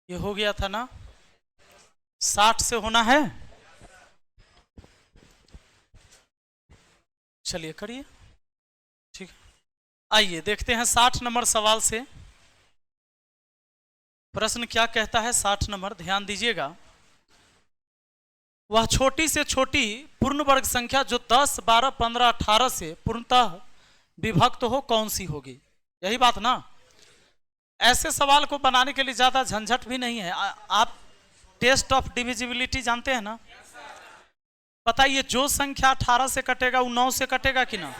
ये हो गया था ना, 60 से होना है। चलिए करिए, ठीक। आइए देखते हैं 60 नंबर सवाल से प्रश्न क्या कहता है। 60 नंबर, ध्यान दीजिएगा। वह छोटी से छोटी पूर्ण वर्ग संख्या जो 10, 12, 15, 18 से पूर्णतः विभक्त हो कौन सी होगी? यही बात ना। ऐसे सवाल को बनाने के लिए ज्यादा झंझट भी नहीं है। आप टेस्ट ऑफ डिविजिबिलिटी जानते हैं ना? बताइए, जो संख्या 18 से कटेगा वो 9 से कटेगा कि ना?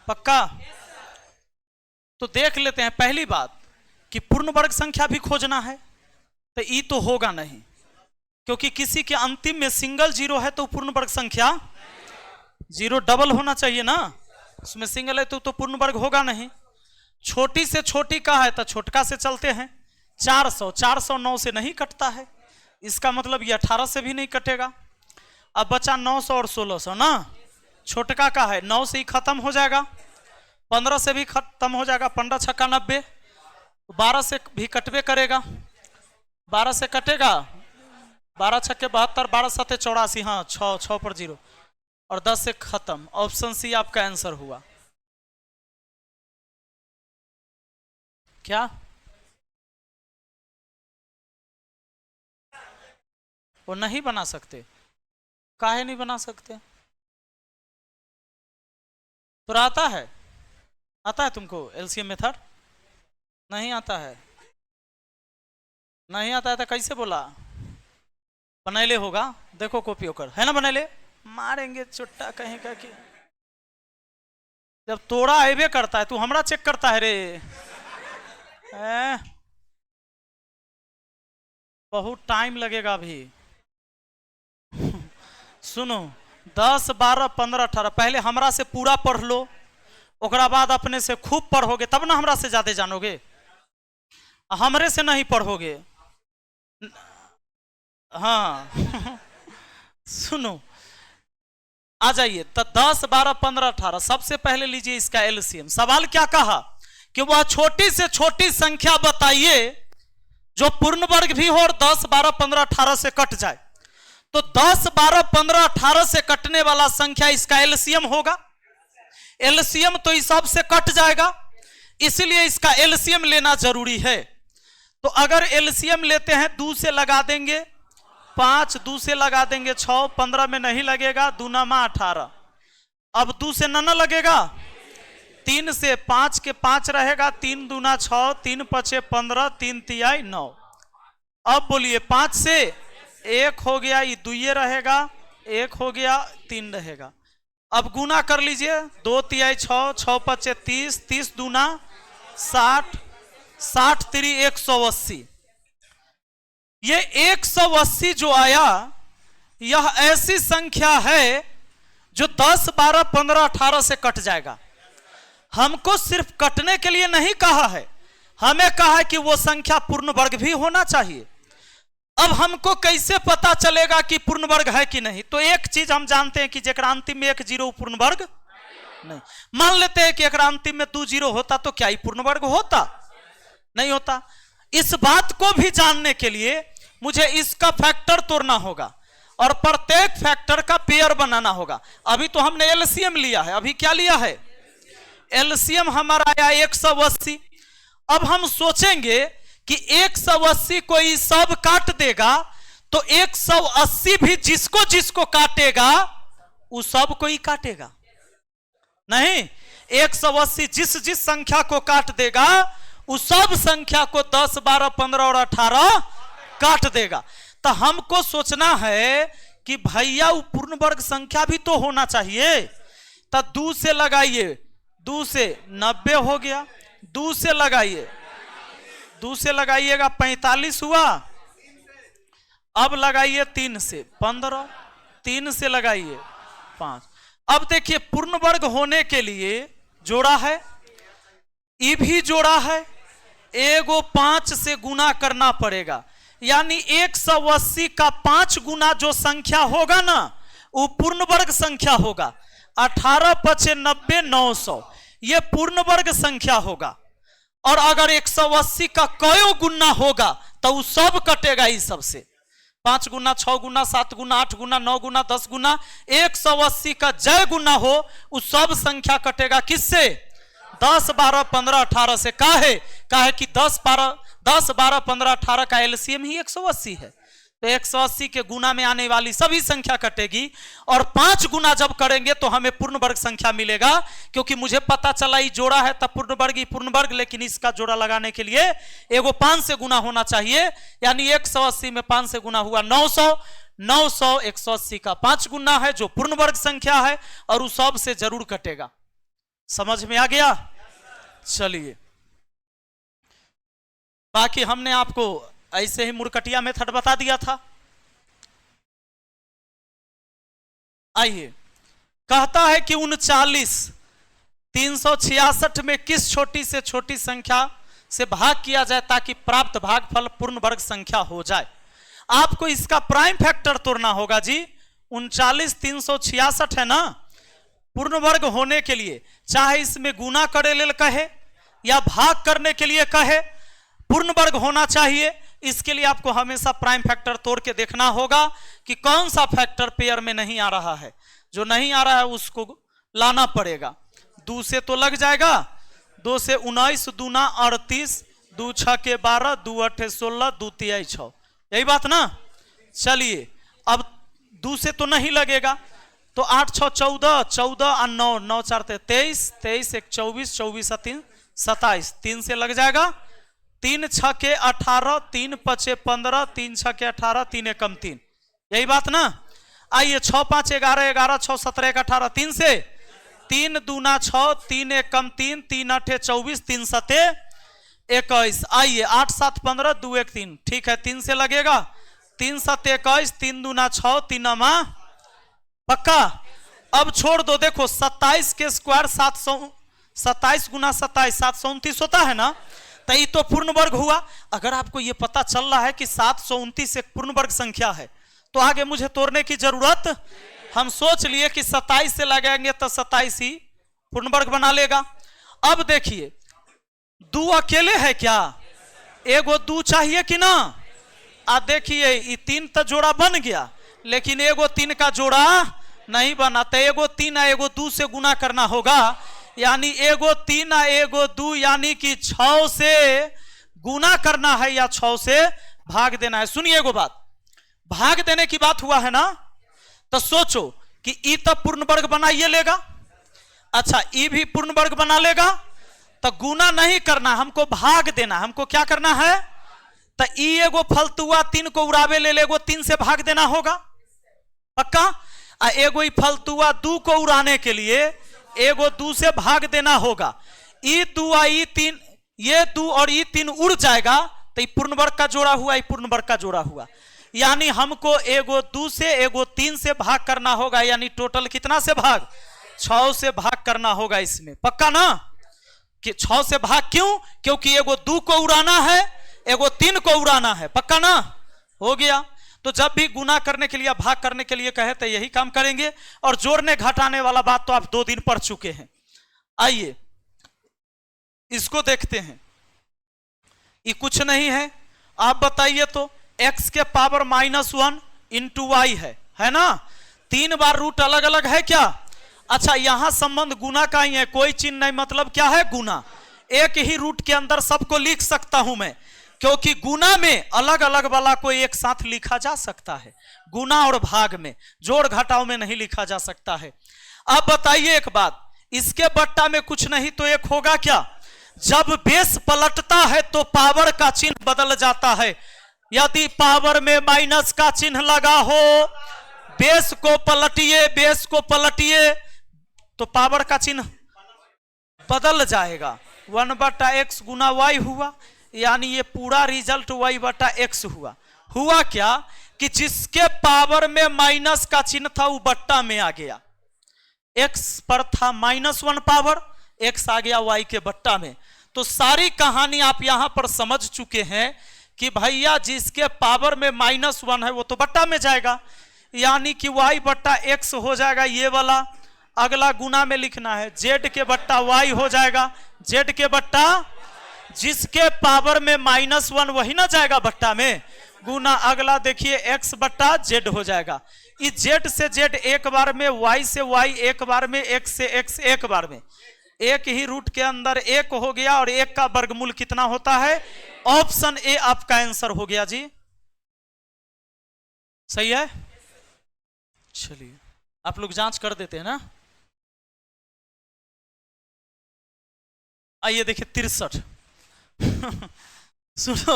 पक्का? तो देख लेते हैं। पहली बात कि पूर्ण वर्ग संख्या भी खोजना है, तो ई तो होगा नहीं, क्योंकि किसी के अंतिम में सिंगल जीरो है तो पूर्ण वर्ग संख्या, जीरो डबल होना चाहिए ना, उसमें सिंगल है तो पूर्ण वर्ग होगा नहीं। छोटी से छोटी का है तो छोटका से चलते हैं। 400, 409 से नहीं कटता है, इसका मतलब ये 18 से भी नहीं कटेगा। अब बचा 900 और 1600 ना, छोटका का है 9 से ही खत्म हो जाएगा, 15 से भी खत्म हो जाएगा, 15 छक्का 90, 12 से भी कटवे करेगा, 12 से कटेगा, 12 छक्के 72, 12 सत्ते 84, हाँ 6 पर 0 और 10 से खत्म। ऑप्शन सी आपका आंसर हुआ। क्या वो नहीं बना सकते? काहे नहीं बना सकते? तो आता है, आता है तुमको एलसीएम मेथड? नहीं आता है? नहीं आता है तो कैसे बोला? बनैले होगा, देखो कॉपी होकर है ना, बनैले मारेंगे चुट्टा कहीं का कि जब तोड़ा आएबे करता है तू हमरा चेक करता है रे। बहुत टाइम लगेगा अभी। सुनो, 10, 12, 15, 18 पहले हमरा से पूरा पढ़ लो, ओकरा बाद अपने से खूब पढ़ोगे तब ना हमरा से ज्यादा जानोगे। हमरे से नहीं पढ़ोगे। हाँ सुनो, आ जाइए तो 10, 12, 15, 18 सबसे पहले लीजिए इसका एलसीएम। सवाल क्या कहा कि वह छोटी से छोटी संख्या बताइए जो पूर्ण वर्ग भी हो और 10, 12, 15, 18 से कट जाए। तो 10, 12, 15, 18 से कटने वाला संख्या इसका एलसीएम होगा। एलसीएम तो इस सब से कट जाएगा, इसलिए इसका एलसीएम लेना जरूरी है। तो अगर एलसीएम लेते हैं, 2 से लगा देंगे 5, 2 से लगा देंगे 6, 15 में नहीं लगेगा, 2 नमा 18। अब 2 से ना लगेगा, 3 से 5 के 5 रहेगा, 3 दूना 6, 3 पचे 15, 3 तिहाई 9। अब बोलिए 5 से 1 हो गया, ये 2 रहेगा, 1 हो गया, 3 रहेगा। अब गुना कर लीजिए, 2 तिहाई 6, 6 पचे 30, 30 दूना 60, 60 3 180। ये 180 जो आया, यह ऐसी संख्या है जो 10, 12, 15, 18 से कट जाएगा। हमको सिर्फ कटने के लिए नहीं कहा है, हमें कहा है कि वो संख्या पूर्ण वर्ग भी होना चाहिए। अब हमको कैसे पता चलेगा कि पूर्ण वर्ग है कि नहीं? तो एक चीज हम जानते हैं कि जेकरा अंतिम में 1 जीरो पूर्ण वर्ग नहीं। मान लेते हैं कि एक अंतिम में 2 जीरो होता तो क्या ही पूर्ण वर्ग होता? नहीं होता। इस बात को भी जानने के लिए मुझे इसका फैक्टर तोड़ना होगा और प्रत्येक फैक्टर का पेयर बनाना होगा। अभी तो हमने एलसीएम लिया है, अभी क्या लिया है? एलसीएम हमारा आया 180। अब हम सोचेंगे कि 180 को ही सब काट देगा, तो 180 भी जिसको जिसको काटेगा वो सब को ही काटेगा। नहीं, 180 जिस जिस संख्या को काट देगा उस सब संख्या को 10, 12, 15 और 18 काट देगा। तो हमको सोचना है कि भैया वो पूर्ण वर्ग संख्या भी तो होना चाहिए। तो 2 से लगाइए, 2 से 90 हो गया, 2 से लगाइए, 2 से लगाइएगा 45 हुआ। अब लगाइए 3 से 15, 3 से लगाइए 5। अब देखिए पूर्ण वर्ग होने के लिए जोड़ा है, ई भी जोड़ा है, एगो 5 से गुना करना पड़ेगा, यानी 180 का 5 गुना जो संख्या होगा ना वो पूर्ण वर्ग संख्या होगा। 18 पचे 90, 900 ये पूर्ण वर्ग संख्या होगा। और अगर 180 का कयो गुना होगा तो वो सब कटेगा इस सबसे। 5 गुना 6 गुना 7 गुना 8 गुना 9 गुना 10 गुना 180 का जय गुना हो, उस सब संख्या कटेगा किससे? 10 12 15 18 से। काहे कि 10 12 15 18 का एलसीएम ही 180 है। तो 180 के गुना में आने वाली सभी संख्या कटेगी, और 5 गुना जब करेंगे तो हमें पूर्ण वर्ग संख्या मिलेगा। क्योंकि मुझे पता चला ये जोड़ा है तब पूर्ण वर्ग ही पूर्ण वर्ग, लेकिन इसका जोड़ा लगाने के लिए एगो 5 से गुना होना चाहिए, यानी 180 में 5 से गुना हुआ 900। 900 180 का 5 गुना है जो पूर्ण वर्ग संख्या है, और उस सब से जरूर कटेगा। समझ में आ गया? चलिए, बाकी हमने आपको ऐसे ही मुरकटिया मेथड बता दिया था। आइए, कहता है कि 39 366 में किस छोटी से छोटी संख्या से भाग किया जाए ताकि प्राप्त भागफल पूर्ण वर्ग संख्या हो जाए। आपको इसका प्राइम फैक्टर तोड़ना होगा जी। 39 366 है ना, पूर्ण वर्ग होने के लिए चाहे इसमें गुना करे लेल कहे या भाग करने के लिए कहे, पूर्ण वर्ग होना चाहिए। इसके लिए आपको हमेशा प्राइम फैक्टर तोड़ के देखना होगा कि कौन सा फैक्टर पेयर में नहीं आ रहा है। जो नहीं आ रहा है उसको लाना पड़ेगा। 2 से तो लग जाएगा, 2 से 19, 2 ना 38, 2 6 के 12, 2 8 16, 2 3 6, यही बात ना। चलिए, अब 2 से तो नहीं लगेगा, तो 8 6 14, 14 और 9, 9 4 23, 23 1 24, 24 3 27, 3 से लग जाएगा। 3 6 के 18, 3 5 15, 3 6 के 18, 3 1 3, यही बात ना। आइए, 6 5 11, 11 6 17 1 18, 3 से 3 दूना 6, 3 1 3, 3 8 24, 3 7 21। आइए, 8 7 15, 2 1 3, ठीक है, 3 से लगेगा। 3 7 21, 3 दूना 6, 3 मा पक्का। अब छोड़ दो, देखो 27 के स्क्वायर 27 गुना 27 729 होता है ना, तो ये तो पूर्ण वर्ग हुआ। अगर आपको ये पता चल रहा है कि 729 एक पूर्ण वर्ग संख्या है, तो आगे मुझे तोड़ने की जरूरत, हम सोच लिए कि 27 से लगाएंगे तो 27 ही पूर्ण वर्ग बना लेगा। अब देखिए, 2 अकेले है क्या? एगो 2 चाहिए कि ना? देखिए, ये 3 तो जोड़ा बन गया, लेकिन एगो 3 का जोड़ा नहीं बना, तो एगो 3 एगो 2 से गुना करना होगा, यानी एगो 3 एगो 2, यानी कि 6 से गुना करना है या 6 से भाग देना है। सुनिए, एगो बात, भाग देने की बात हुआ है ना, तो सोचो कि ई तो पूर्ण वर्ग बना ये लेगा, अच्छा ई भी पूर्ण वर्ग बना लेगा, तो गुना नहीं करना, हमको भाग देना। हमको क्या करना है? तो ई एगो फलतुआ 3 को उड़ावे ले एगो 3 से भाग देना होगा, पक्का। एगो ई फलतुआ 2 को उड़ाने के लिए एगो 2 से भाग देना होगा। ई 2 ई 3, ये 2 और ई 3 उड़ जाएगा, तो ये पूर्ण वर्ग का जोड़ा हुआ, ये पूर्ण वर्ग का जोड़ा हुआ। यानी हमको एगो 2 से एगो 3 से भाग करना होगा, यानी टोटल कितना से भाग? 6 से भाग करना होगा इसमें, पक्का ना। कि 6 से भाग क्यों? क्योंकि एगो 2 को उड़ाना है, एगो 3 को उड़ाना है, पक्का ना। हो गया। तो जब भी गुना करने के लिए, भाग करने के लिए कहे तो यही काम करेंगे। और जोड़ने घटाने वाला बात तो आप 2 दिन पढ़ चुके हैं। आइए, इसको देखते हैं। ये कुछ नहीं है, आप बताइए तो। x के पावर -1 इंटू वाई है ना। 3 बार रूट अलग अलग है क्या? अच्छा, यहां संबंध गुना का ही है, कोई चिन्ह नहीं, मतलब क्या है? गुना। एक ही रूट के अंदर सबको लिख सकता हूं मैं, क्योंकि गुना में अलग अलग वाला को एक साथ लिखा जा सकता है, गुना और भाग में, जोड़ घटाव में नहीं लिखा जा सकता है। अब बताइए एक बात, इसके बट्टा में कुछ नहीं तो एक होगा क्या? जब बेस पलटता है तो पावर का चिन्ह बदल जाता है। यदि पावर में माइनस का चिन्ह लगा हो, बेस को पलटिए तो पावर का चिन्ह बदल जाएगा। 1/x गुना y हुआ, यानी ये पूरा रिजल्ट y/x हुआ। हुआ क्या कि जिसके पावर में माइनस का चिन्ह था वो बट्टा में आ गया। x पर था -1 पावर, x आ गया y के बट्टा में। तो सारी कहानी आप यहां पर समझ चुके हैं कि भैया जिसके पावर में -1 है वो तो बट्टा में जाएगा, यानी कि y/x हो जाएगा ये वाला। अगला गुना में लिखना है, z के बट्टा y हो जाएगा, z के बट्टा जिसके पावर में -1 वही ना जाएगा बट्टा में, गुना अगला देखिए x बट्टा z हो जाएगा। इस z से z एक बार में, y से y एक बार में, x से x एक बार में, एक ही रूट के अंदर एक हो गया और एक का वर्गमूल कितना होता है? ऑप्शन ए आपका आंसर हो गया जी। सही है। चलिए आप लोग जांच कर देते हैं ना। आइए देखिए 63 सुनो,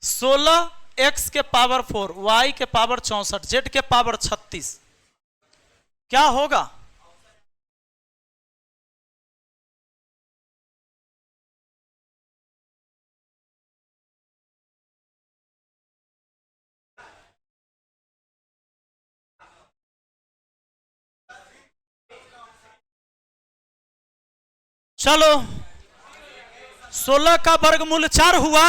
16x के पावर 4, y के पावर 64, z के पावर 36 क्या होगा? चलो 16 का वर्गमूल 4 हुआ,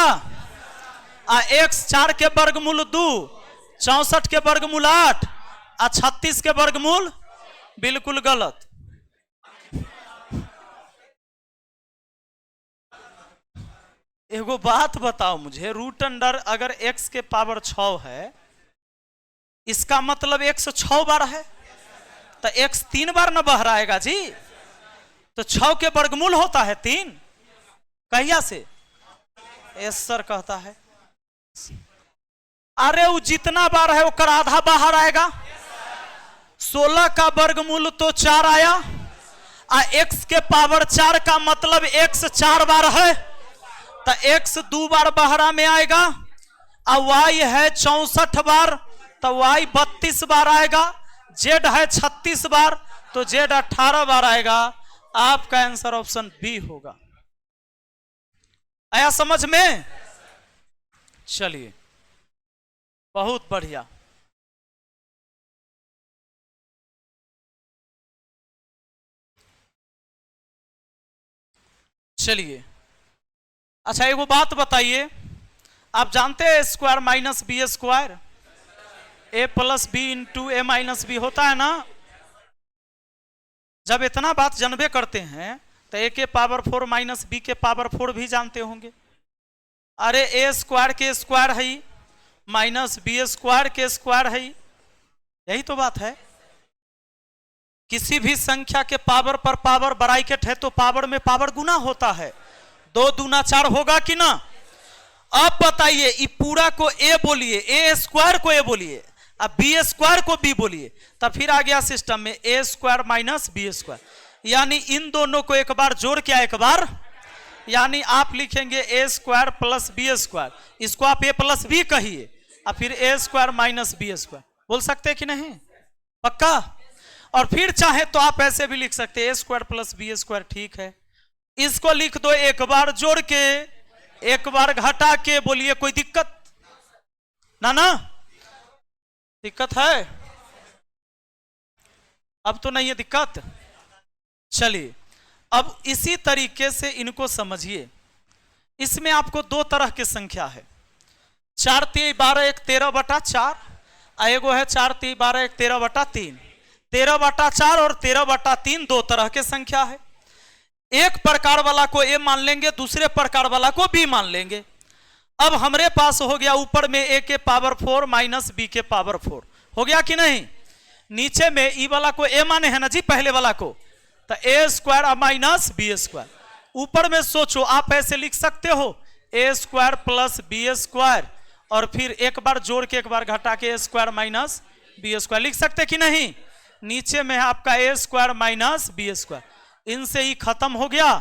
x 4 के वर्गमूल 2, 64 के वर्गमूल 8, 36 के वर्गमूल, बिल्कुल गलत। एगो बात बताओ मुझे, रूट अंडर अगर x के पावर 6 है, इसका मतलब x 6 बार है, तो x 3 बार न बहराएगा जी। तो 6 के वर्गमूल होता है 3, कहिया से? एस सर कहता है। अरे वो जितना बार है वो आधा बाहर आएगा। 16 का वर्गमूल तो 4 आया, x के पावर 4 का मतलब x 4 बार है, तो x 2 बार बाहरा में आएगा, और y है 64 बार, तो y 32 बार आएगा, z है 36 बार, तो z 18 बार आएगा। आपका आंसर ऑप्शन बी होगा। आया समझ में? चलिए बहुत बढ़िया। चलिए अच्छा एगो बात बताइए, आप जानते हैं स्क्वायर माइनस बी स्क्वायर, ए प्लस बी इंटू ए माइनस बी होता है ना। जब इतना बात जानबे करते हैं तो ए के पावर 4 माइनस बी के पावर 4 भी जानते होंगे। अरे ए स्क्वायर के स्क्वायर है माइनस बी स्क्वायर के स्क्वायर है, यही तो बात है। किसी भी संख्या के पावर पर पावर ब्रैकेट है तो पावर में पावर गुना होता है, 2 दूना 4 होगा कि ना। अब बताइए ये पूरा को ए बोलिए, ए स्क्वायर को ए बोलिए, अब बी स्क्वायर को बी बोलिए, तब फिर आ गया सिस्टम में ए स्क्वायर माइनस बी स्क्वायर, यानी इन दोनों को एक बार जोड़ के एक बार, यानी आप लिखेंगे ए स्क्वायर प्लस बी स्क्वायर, इसको आप ए प्लस बी कहिए, और फिर ए स्क्वायर माइनस बी स्क्वायर बोल सकते हैं कि नहीं? पक्का। और फिर चाहे तो आप ऐसे भी लिख सकते हैं ए स्क्वायर प्लस बी स्क्वायर, ठीक है। इसको लिख दो एक बार जोड़ के एक बार घटा के, बोलिए कोई दिक्कत ना? ना दिक्कत है? अब तो नहीं है दिक्कत। चलिए अब इसी तरीके से इनको समझिए। इसमें आपको 2 तरह की संख्या है, 4 3 12 1 13/4, एगो है 4 3 12 1 13/3। 13/4 और 13/3 2 तरह के संख्या है। एक प्रकार वाला को ए मान लेंगे, दूसरे प्रकार वाला को बी मान लेंगे। अब हमारे पास हो गया ऊपर में ए के पावर 4 माइनस बी के पावर 4, हो गया कि नहीं? नीचे में ई वाला को ए माने है ना जी, पहले वाला को, तो ए स्क्वायर माइनस बी स्क्वायर। ऊपर में सोचो आप ऐसे लिख सकते हो ए स्क्वायर प्लस बी स्क्वायर, और फिर एक बार जोड़ के एक बार घटा के ए स्क्वायर माइनस बी स्क्वायर लिख सकते कि नहीं? नीचे में है आपका ए स्क्वायर माइनस बी स्क्वायर, इनसे ही खत्म हो गया,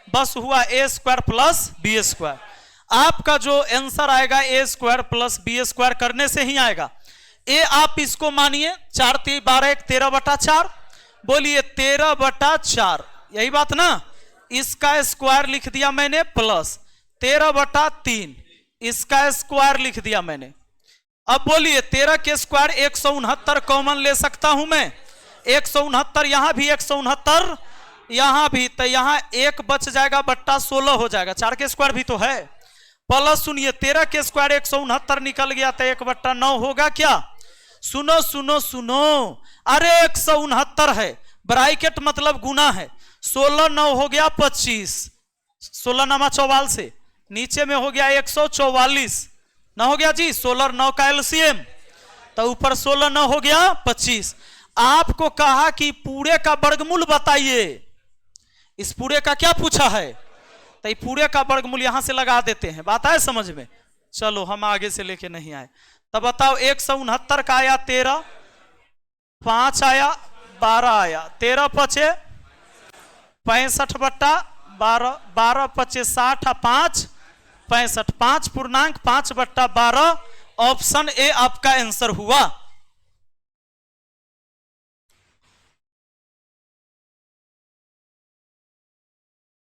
बस हुआ ए स्क्वायर प्लस बी स्क्वायर। आपका जो आंसर आएगा ए स्क्वायर प्लस बी स्क्वायर करने से ही आएगा। ए आप इसको मानिए 4 3 12 1 13/4, बोलिए 13/4, यही बात ना। इसका स्क्वायर लिख दिया मैंने प्लस 13/3, इसका स्क्वायर लिख दिया मैंने। अब बोलिए 13 के स्क्वायर 169 कॉमन ले सकता हूं मैं, 169 यहां भी 169 यहां भी, तो यहां 1 बच जाएगा बट्टा 16 हो जाएगा, 4 के स्क्वायर भी तो है। प्लस सुनिए 13 के स्क्वायर 169 निकल गया तो 1/9 होगा क्या? सुनो सुनो सुनो, अरे 169 है, ब्रैकेट मतलब गुना है, 16 9 हो गया 25, 16 नमा 44 से नीचे में हो गया 144, ना हो गया जी 16 9 का एलसीएम, तो ऊपर 16 9 हो गया 25। आपको कहा कि पूरे का वर्गमूल बताइए, इस पूरे का क्या पूछा है, तो ये पूरे का वर्गमूल यहां से लगा देते हैं। बात आए समझ में? चलो हम आगे से लेके नहीं आए। तब बताओ 169 का आया 13, 5 आया 12 आया, 13 पचे 65 बट्टा 12, 12 पचे 60, 5 65, 5 पूर्णांक 5 बट्टा 12, ऑप्शन ए आपका आंसर हुआ।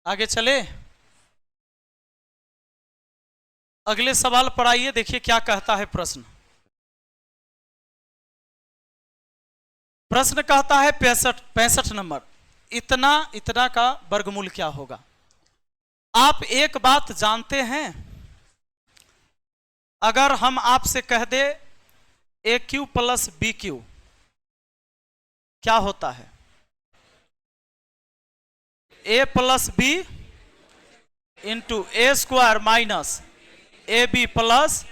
आगे चले, अगले सवाल पर आइए, देखिए क्या कहता है प्रश्न। प्रश्न कहता है 65 नंबर, इतना का वर्गमूल क्या होगा। आप एक बात जानते हैं, अगर हम आपसे कह दे A cube plus B cube क्या होता है, A plus B into A square minus A B plus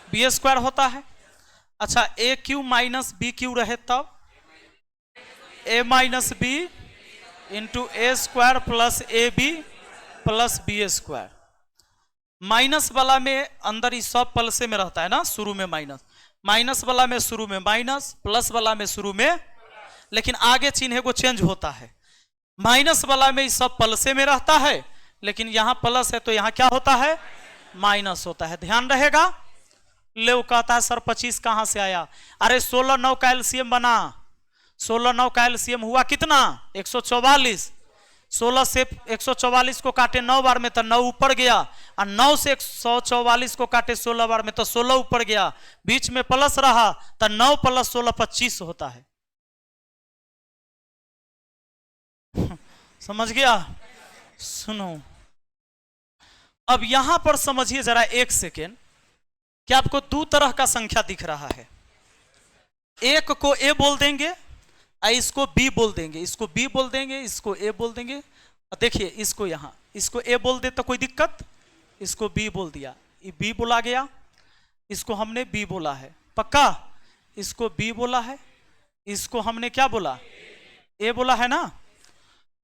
B square होता है। अच्छा, A cube minus B cube रहे तब A minus B into A square plus A B plus B square. Minus वाला में अंदर ही सब प्लस में रहता है ना, शुरू में माइनस, माइनस वाला में शुरू में माइनस, प्लस वाला में शुरू में, लेकिन आगे चिन्ह को चेंज होता है। माइनस वाला में सब प्लस में रहता है, लेकिन यहां प्लस है तो यहां क्या होता है, माइनस होता है। ध्यान रहेगा। ले वो कहता है सर 25 कहां से आया, अरे 16 9 का एलसीएम बना, 16 9 का एलसीएम हुआ कितना 144, 16 से 144 को काटे 9 बार में तो 9 ऊपर गया, और 9 से 144 को काटे 16 बार में तो 16 ऊपर गया, बीच में प्लस रहा तो 9 प्लस 16 25 होता है। समझ गया? सुनो, अब यहां पर समझिए जरा एक सेकेंड, कि आपको दो तरह का संख्या दिख रहा है, एक को ए बोल देंगे, इसको बी बोल देंगे, इसको बी बोल देंगे, इसको ए बोल देंगे। देखिए इसको यहां, इसको ए बोल दे तो कोई दिक्कत, इसको बी बोल दिया, ये बी बोला गया, इसको हमने बी बोला है, पक्का, इसको बी बोला है, इसको हमने क्या बोला, ए बोला है ना।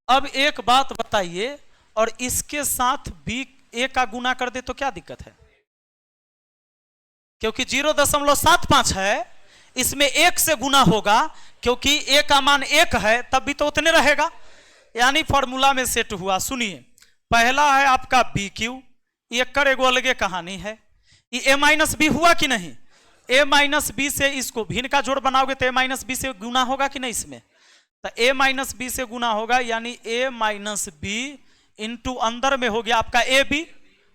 अब एक बात बताइए, और इसके साथ बी ए का गुना कर दे तो क्या दिक्कत है, क्योंकि 0.75 है, इसमें 1 से गुना होगा, क्योंकि ए का मान 1 है, तब भी तो उतने रहेगा, यानी फॉर्मूला में सेट हुआ। सुनिए, पहला है आपका बी क्यू, ये कर एगो अलगे कहानी है, ये ए माइनस बी हुआ कि नहीं, ए माइनस बी से इसको भिन्न का जोड़ बनाओगे तो ए माइनस बी से गुना होगा कि नहीं, इसमें तो ए माइनस बी से गुना होगा, यानी ए माइनस बी इंटू अंदर में हो गया आपका a B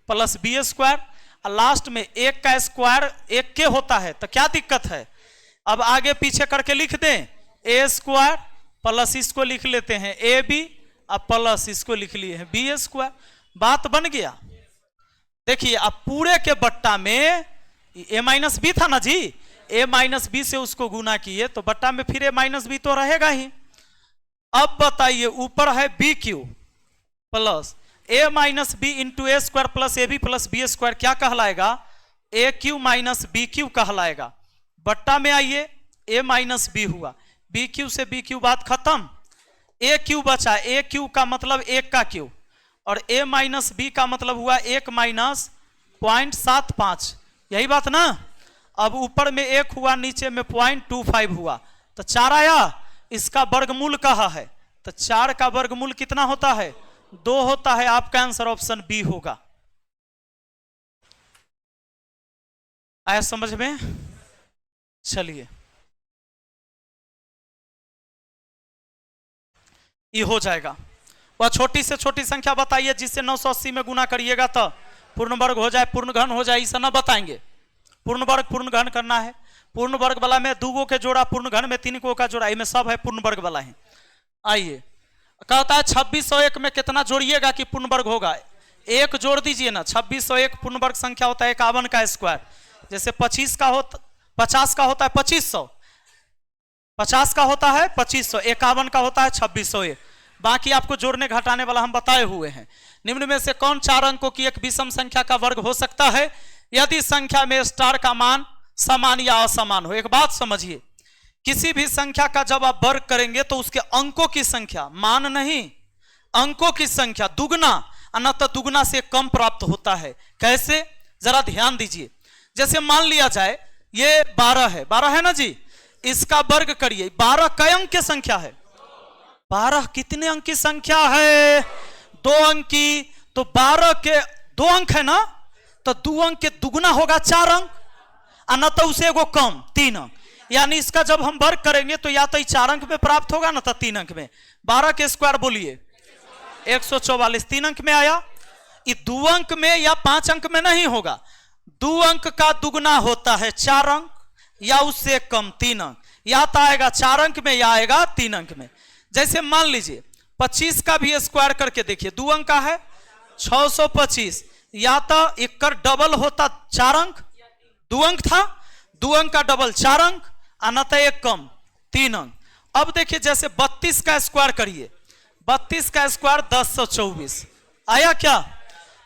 plus B square, और लास्ट में 1 का स्क्वायर 1 के होता है, तो क्या दिक्कत है। अब आगे पीछे करके लिख दें, ए स्क्वायर प्लस इसको लिख लेते हैं ए बी, और प्लस इसको लिख लिए हैं बी स्क्वायर, बात बन गया। देखिए अब पूरे के बट्टा में ए माइनस बी था ना जी, ए माइनस बी से उसको गुना किए तो बट्टा में फिर ए माइनस बी तो रहेगा ही। अब बताइए, ऊपर है b cube plus a minus B into A square plus A B plus B square, क्या कहलाएगा, a cube minus B cube कहलाएगा। बट्टा में आइए, ए माइनस बी हुआ, बी क्यू से बी क्यू बात खत्म, ए क्यू बचा, ए क्यू का मतलब 1 का क्यू, और ए माइनस बी का मतलब हुआ 1 माइनस 0.75, यही बात ना। अब ऊपर में 1 हुआ, नीचे में 0.25 हुआ, तो 4 आया, इसका वर्गमूल कहा है, तो 4 का वर्गमूल कितना होता है, 2 होता है। आपका आंसर ऑप्शन बी होगा। आया समझ में? चलिए, ये हो जाएगा। वह छोटी से छोटी संख्या बताइए जिससे 980 में गुना करिएगा तो पूर्ण वर्ग हो जाए, पूर्ण घन हो जाए, इसे ना बताएंगे। पूर्ण वर्ग पूर्ण घन करना है, पूर्ण वर्ग वाला में 2 गो के जोड़ा, पूर्ण घन में 3 गो का जोड़ा, इनमें सब है पूर्ण वर्ग वाला है। आइए, कहता है 2601 में कितना जोड़िएगा कि पूर्ण वर्ग होगा, 1 जोड़ दीजिए ना। 2601 पूर्ण वर्ग संख्या होता है 51 का स्क्वायर, जैसे 50 का होता है 2500, 50 का होता है 2500, 51 का होता है 2601। बाकी आपको जोड़ने घटाने वाला हम बताए हुए हैं। निम्न में से कौन 4 अंकों की एक विषम संख्या का वर्ग हो सकता है यदि संख्या में स्टार का मान समान या असमान हो। एक बात समझिए, किसी भी संख्या का जब आप वर्ग करेंगे तो उसके अंकों की संख्या, मान नहीं, अंकों की संख्या दुगना अनंत दुगना से कम प्राप्त होता है। कैसे, जरा ध्यान दीजिए। जैसे मान लिया जाए ये 12 है, 12 है ना जी, इसका वर्ग करिए। 12 कई अंक की संख्या है? 12 कितने अंक की संख्या है? 2 अंक की। तो 12 के 2 अंक है ना, तो 2 अंक के दुगना होगा 4 अंक, अनंत उसे एगो कम 3 अंक। यानी इसका जब हम वर्ग करेंगे तो या तो 4 अंक में प्राप्त होगा ना, तो 3 अंक में। 12 के स्क्वायर बोलिए 144, 3 अंक में आया। ये 2 अंक में या 5 अंक में नहीं होगा। 2 अंक का दुगना होता है 4 अंक या उससे कम 3 अंक, या तो आएगा 4 अंक में या आएगा 3 अंक में। जैसे मान लीजिए 25 का भी स्क्वायर करके देखिए, 2 अंक का है 625, या तो एक कर डबल होता 4 अंक, 2 अंक था, 2 अंक का डबल 4 अंक, अनंत एक कम 3 अंक। अब देखिए जैसे 32 का स्क्वायर करिए, 32 का स्क्वायर 1024 आया क्या?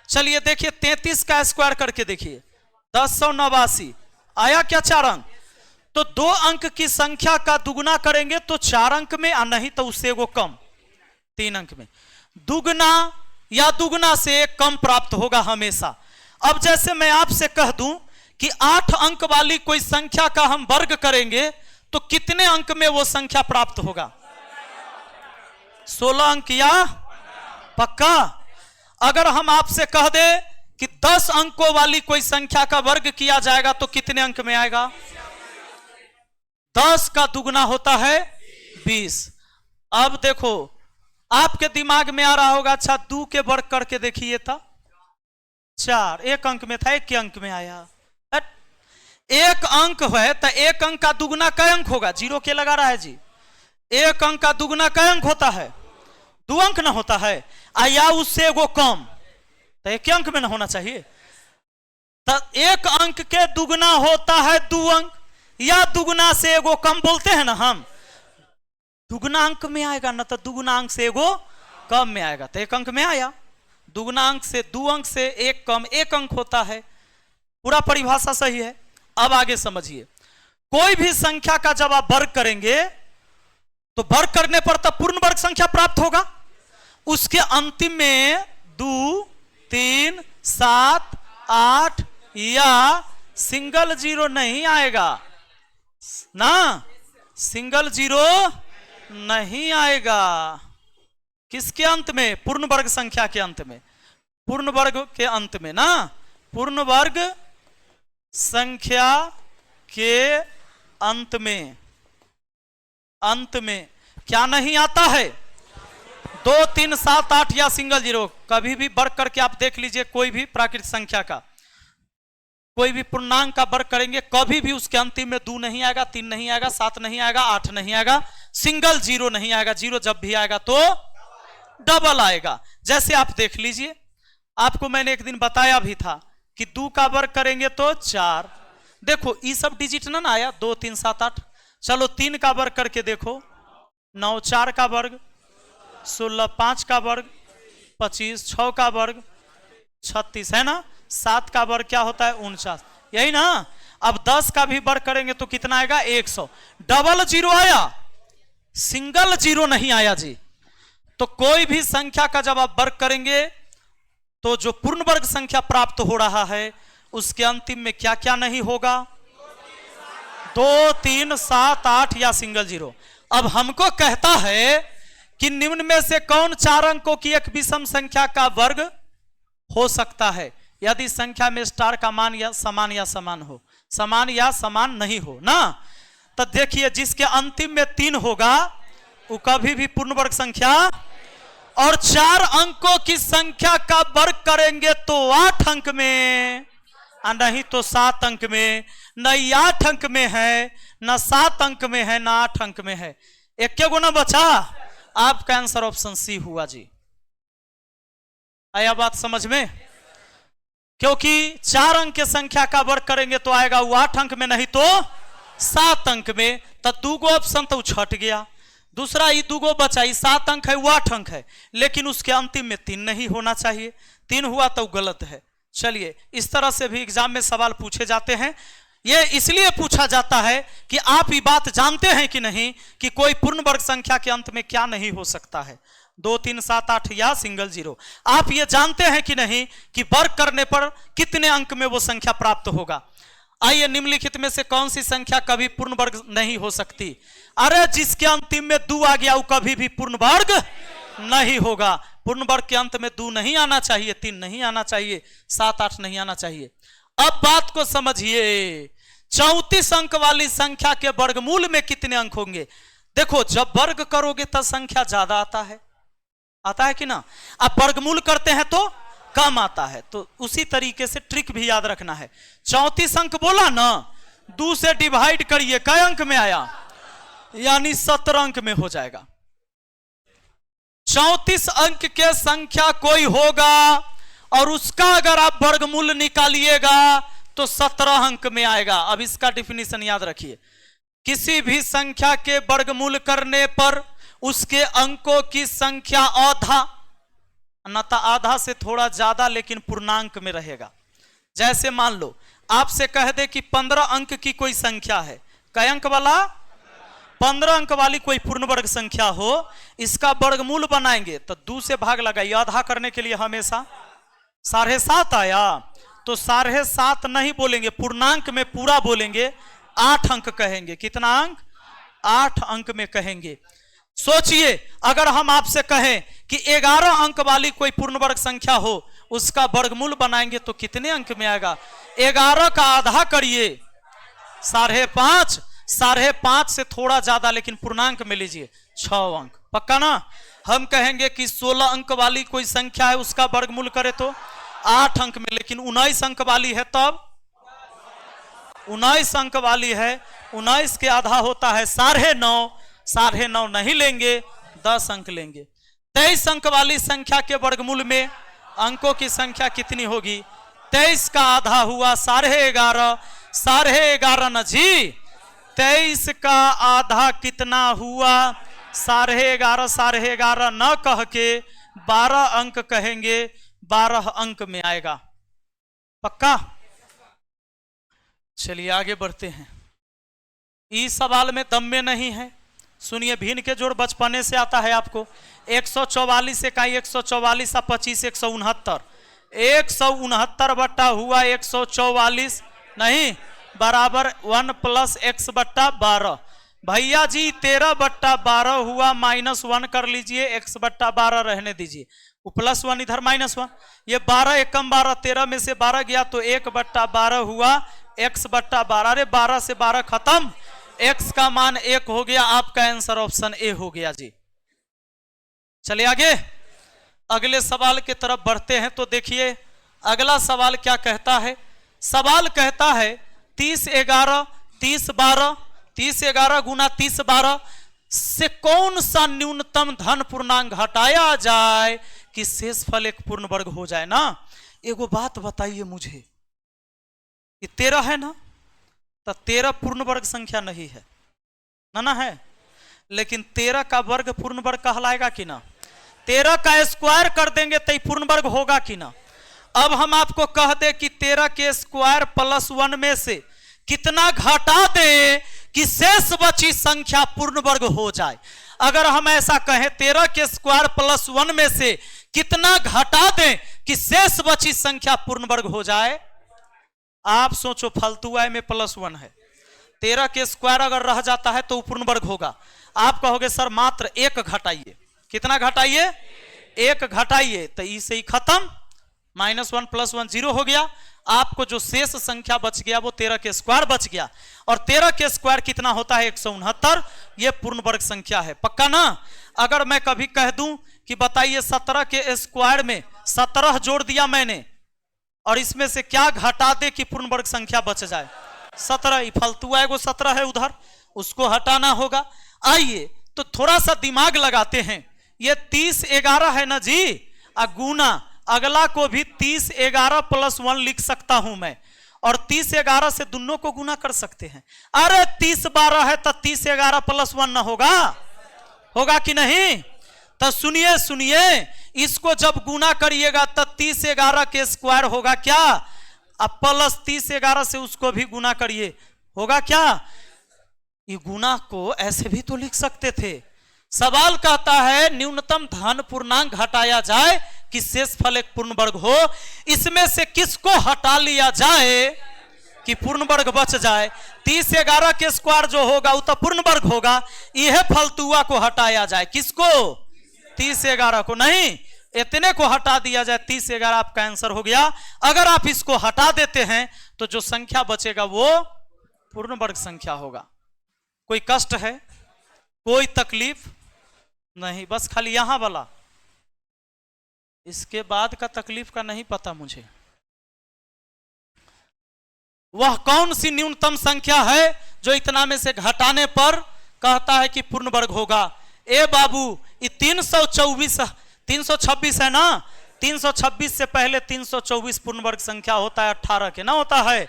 चलिए देखिए 33 का स्क्वायर करके देखिए 1089 आया क्या? 4 अंक। तो 2 अंक की संख्या का दुगना करेंगे तो 4 अंक में, और नहीं तो उससे वो कम 3 अंक में। दुगना या दुगना से कम प्राप्त होगा हमेशा। अब जैसे मैं आपसे कह दूं कि 8 अंक वाली कोई संख्या का हम वर्ग करेंगे तो कितने अंक में वो संख्या प्राप्त होगा? 16 अंक या पक्का? अगर हम आपसे कह दे कि 10 अंकों वाली कोई संख्या का वर्ग किया जाएगा तो कितने अंक में आएगा? 10 का दुगना होता है 20। अब देखो आपके दिमाग में आ रहा होगा, अच्छा 2 के वर्ग करके देखिए था 4, 1 अंक में था, 1 के अंक में आया। 1 अंक है तो 1 अंक का दुगना कै अंक होगा? 0 के लगा रहा है जी। 1 अंक का दुगना कै अंक होता है? 2 अंक ना होता है, या उससे एगो कम, तो 1 अंक में ना होना चाहिए। तो 1 अंक के दुगना होता है 2 अंक, या दुगना से एगो कम बोलते हैं ना हम, दुगना अंक में आएगा ना, तो दुगना अंक से एगो कम में आएगा, तो 1 अंक में आया। दुगना अंक से 2 अंक से 1 कम 1 अंक होता है। पूरा परिभाषा सही है। अब आगे समझिए, कोई भी संख्या का जब आप वर्ग करेंगे तो वर्ग करने पर तब पूर्ण वर्ग संख्या प्राप्त होगा। उसके अंतिम में 2, 3, 7, 8 या सिंगल जीरो नहीं आएगा ना, सिंगल जीरो नहीं आएगा। किसके अंत में? पूर्ण वर्ग संख्या के अंत में, पूर्ण वर्ग के अंत में ना, पूर्ण वर्ग संख्या के अंत में, अंत में क्या नहीं आता है? 2, 3, 7, 8 या सिंगल जीरो। कभी भी वर्ग करके आप देख लीजिए, कोई भी प्राकृतिक संख्या का, कोई भी पूर्णांक का वर्ग करेंगे, कभी भी उसके अंतिम में 2 नहीं आएगा, 3 नहीं आएगा, 7 नहीं आएगा, 8 नहीं आएगा, सिंगल जीरो नहीं आएगा। जीरो जब भी आएगा तो डबल आएगा। जैसे आप देख लीजिए, आपको मैंने एक दिन बताया भी था कि 2 का वर्ग करेंगे तो 4। देखो ये सब डिजिट ना आया, 2, 3, 7, 8। चलो 3 का वर्ग करके देखो, 9, 4 का वर्ग 16, 5 का वर्ग 25, 6 का वर्ग 36 है ना, 7 का वर्ग क्या होता है? 49, यही ना। अब 10 का भी वर्ग करेंगे तो कितना आएगा? 100। डबल जीरो आया, सिंगल जीरो नहीं आया जी। तो कोई भी संख्या का जब आप वर्ग करेंगे तो जो पूर्ण वर्ग संख्या प्राप्त हो रहा है उसके अंतिम में क्या क्या नहीं होगा? 2, 3, 7, 8 या सिंगल जीरो। अब हमको कहता है कि निम्न में से कौन 4 अंकों की एक विषम संख्या का वर्ग हो सकता है यदि संख्या में स्टार का मान या समान हो, समान या समान नहीं हो ना। तो देखिए जिसके अंतिम में 3 होगा वो कभी भी पूर्ण वर्ग संख्या, और 4 अंकों की संख्या का वर्ग करेंगे तो 8 अंक में, नहीं तो 7 अंक में। न 8 अंक में है, न 7 अंक में है, न 8 अंक में है। एक क्या गुना बचा? आपका आंसर ऑप्शन सी हुआ जी। आया बात समझ में? क्योंकि 4 अंक की संख्या का वर्ग करेंगे तो आएगा वो 8 अंक में, नहीं तो 7 अंक में। तो 2 ऑप्शन तो छट गया। दूसरा ई दुगो बचा, ई 7 अंक है, वो 8 अंक है, लेकिन उसके अंतिम में 3 नहीं होना चाहिए, 3 हुआ तो गलत है। चलिए, इस तरह से भी एग्जाम में सवाल पूछे जाते हैं। ये इसलिए पूछा जाता है कि आप ये बात जानते हैं कि नहीं कि कोई पूर्ण वर्ग संख्या के अंत में क्या नहीं हो सकता है, 2, 3, 7, 8 या सिंगल जीरो। आप ये जानते हैं कि नहीं कि वर्ग करने पर कितने अंक में वो संख्या प्राप्त होगा। आइए, निम्नलिखित में से कौन सी संख्या कभी पूर्ण वर्ग नहीं हो सकती? अरे जिसके अंतिम में 2 आ गया वो कभी भी पूर्ण वर्ग नहीं होगा। पूर्ण वर्ग के अंत में 2 नहीं आना चाहिए, 3 नहीं आना चाहिए, 7, 8 नहीं आना चाहिए। अब बात को समझिए, 34 अंक वाली संख्या के वर्गमूल में कितने अंक होंगे? देखो, जब वर्ग करोगे तब संख्या ज्यादा आता है कि ना? अब वर्गमूल करते हैं तो कम आता है। तो उसी तरीके से ट्रिक भी याद रखना है। 34 अंक बोला ना, 2 से डिवाइड करिए, कई अंक में आया? यानी 17 अंक में हो जाएगा। 34 अंक के संख्या कोई होगा और उसका अगर आप वर्गमूल निकालिएगा तो 17 अंक में आएगा। अब इसका डिफिनीशन याद रखिए, किसी भी संख्या के वर्गमूल करने पर उसके अंकों की संख्या आधा से थोड़ा ज्यादा लेकिन पूर्णांक में रहेगा। जैसे मान लो आपसे कह दे कि 15 अंक की कोई संख्या है, कई अंक वाला? 15 अंक वाली कोई पूर्ण वर्ग संख्या हो, इसका वर्गमूल बनाएंगे तो 2 से भाग लगाइए। आधा करने के लिए हमेशा 7.5 आया तो 7.5 नहीं बोलेंगे, पूर्णांक में पूरा बोलेंगे, 8 अंक कहेंगे। कितना अंक? 8 अंक में कहेंगे। सोचिए, अगर हम आपसे कहें कि 11 अंक वाली कोई पूर्ण वर्ग संख्या हो, उसका वर्गमूल बनाएंगे तो कितने अंक में आएगा? 11 का आधा करिए, 5.5, 5.5 से थोड़ा ज्यादा लेकिन पूर्णांक में लीजिए, 6 अंक। पक्का ना? हम कहेंगे कि 16 अंक वाली कोई संख्या है, उसका वर्गमूल करे तो 8 अंक में, लेकिन 19 अंक वाली है तब 19 अंक वाली है, 19 के आधा होता है 9.5, 9.5 नहीं लेंगे, 10 अंक लेंगे। 23 अंक वाली संख्या के वर्गमूल में अंकों की संख्या कितनी होगी? 23 का आधा हुआ 11.5, 11.5 न जी, 23 का आधा कितना हुआ? 11.5, 11.5 न कह के 12 अंक कहेंगे, 12 अंक में आएगा। पक्का? चलिए आगे बढ़ते हैं। इस सवाल में दम में नहीं है, सुनिए। भिन्न के जोड़ बचपने से आता है आपको। 144 से का 144 और 25 169, 169 बट्टा हुआ 144 नहीं बराबर 1 + x बट्टा 12। भैया जी 13 बट्टा 12 हुआ, -1 कर लीजिए, x बट्टा 12 रहने दीजिए, वो +1 इधर -1, ये 12 एकम 12, 13 में से 12 गया तो 1 बट्टा 12 हुआ x बट्टा 12। अरे 12 से 12 खत्म, x का मान 1 हो गया। आपका आंसर ऑप्शन ए हो गया जी। चलिए आगे अगले सवाल की तरफ बढ़ते हैं। तो देखिए अगला सवाल क्या कहता है। सवाल कहता है 30 11 30 12 30 11 गुना 30 12 से कौन सा न्यूनतम धन पूर्णांक घटाया जाए कि शेषफल एक पूर्ण वर्ग हो जाए ना। एगो बात बताइए मुझे, कि 13 है ना, तो 13 पूर्ण वर्ग संख्या नहीं है ना है, लेकिन 13 का वर्ग पूर्ण वर्ग कहलाएगा कि ना? 13 का स्क्वायर कर देंगे तो पूर्ण वर्ग होगा कि ना? अब हम आपको कह दे कि 13 के स्क्वायर +1 में से कितना घटा दे कि शेष बची संख्या पूर्ण वर्ग हो जाए। अगर हम ऐसा कहें 13 के स्क्वायर +1 में से कितना घटा दें कि शेष बची संख्या पूर्ण वर्ग हो जाए। आप सोचो, फालतू आय में +1 है, 13 के स्क्वायर अगर रह जाता है तो पूर्ण वर्ग होगा। आप कहोगे सर मात्र 1 घटाइए। कितना घटाइए? 1 घटाइए, तो इसे ही खत्म, -1 + 1 0 हो गया। आपको जो शेष संख्या बच गया वो 13 के स्क्वायर बच गया, और 13 के स्क्वायर कितना होता है? 169। ये पूर्ण वर्ग संख्या है। पक्का ना? अगर मैं कभी कह दूं कि बताइए 17 के स्क्वायर में 17 जोड़ दिया मैंने, और इसमें से क्या घटा दे कि पूर्ण वर्ग संख्या बच जाए? 17 ही फालतू आएगो, 17 है उधर, उसको हटाना होगा। आइए तो थोड़ा सा दिमाग लगाते हैं। ये 30 11 है ना जी, गुना अगला को भी 30 11 + 1 लिख सकता हूं मैं, और 30 11 से दोनों को गुना कर सकते हैं। अरे 30 12 है तो 30 11 + 1 ना होगा, होगा कि नहीं? तो सुनिए सुनिए, इसको जब गुना करिएगा तब 3011 के स्क्वायर होगा क्या? अब प्लस 3011 से उसको भी गुना करिए, होगा क्या? ये गुना को ऐसे भी तो लिख सकते थे। सवाल कहता है न्यूनतम धन पूर्णांक घटाया जाए कि शेषफल एक पूर्ण वर्ग हो, इसमें से किसको हटा लिया जाए कि पूर्ण वर्ग बच जाए? 3011 के स्क्वायर जो होगा वो तो पूर्ण वर्ग होगा, यह फलतुआ को हटाया जाए। किसको? 3011 को नहीं, इतने को हटा दिया जाए। 3011 आपका आंसर हो गया। अगर आप इसको हटा देते हैं तो जो संख्या बचेगा वो पूर्ण वर्ग संख्या होगा। कोई कष्ट है? कोई तकलीफ नहीं? बस खाली यहां वाला, इसके बाद का तकलीफ का नहीं पता मुझे। वह कौन सी न्यूनतम संख्या है जो इतना में से घटाने पर कहता है कि पूर्ण वर्ग होगा? ए बाबू, ये 326 है ना? 326 से पहले 324 पूर्ण वर्ग संख्या होता है, 18 के ना होता है।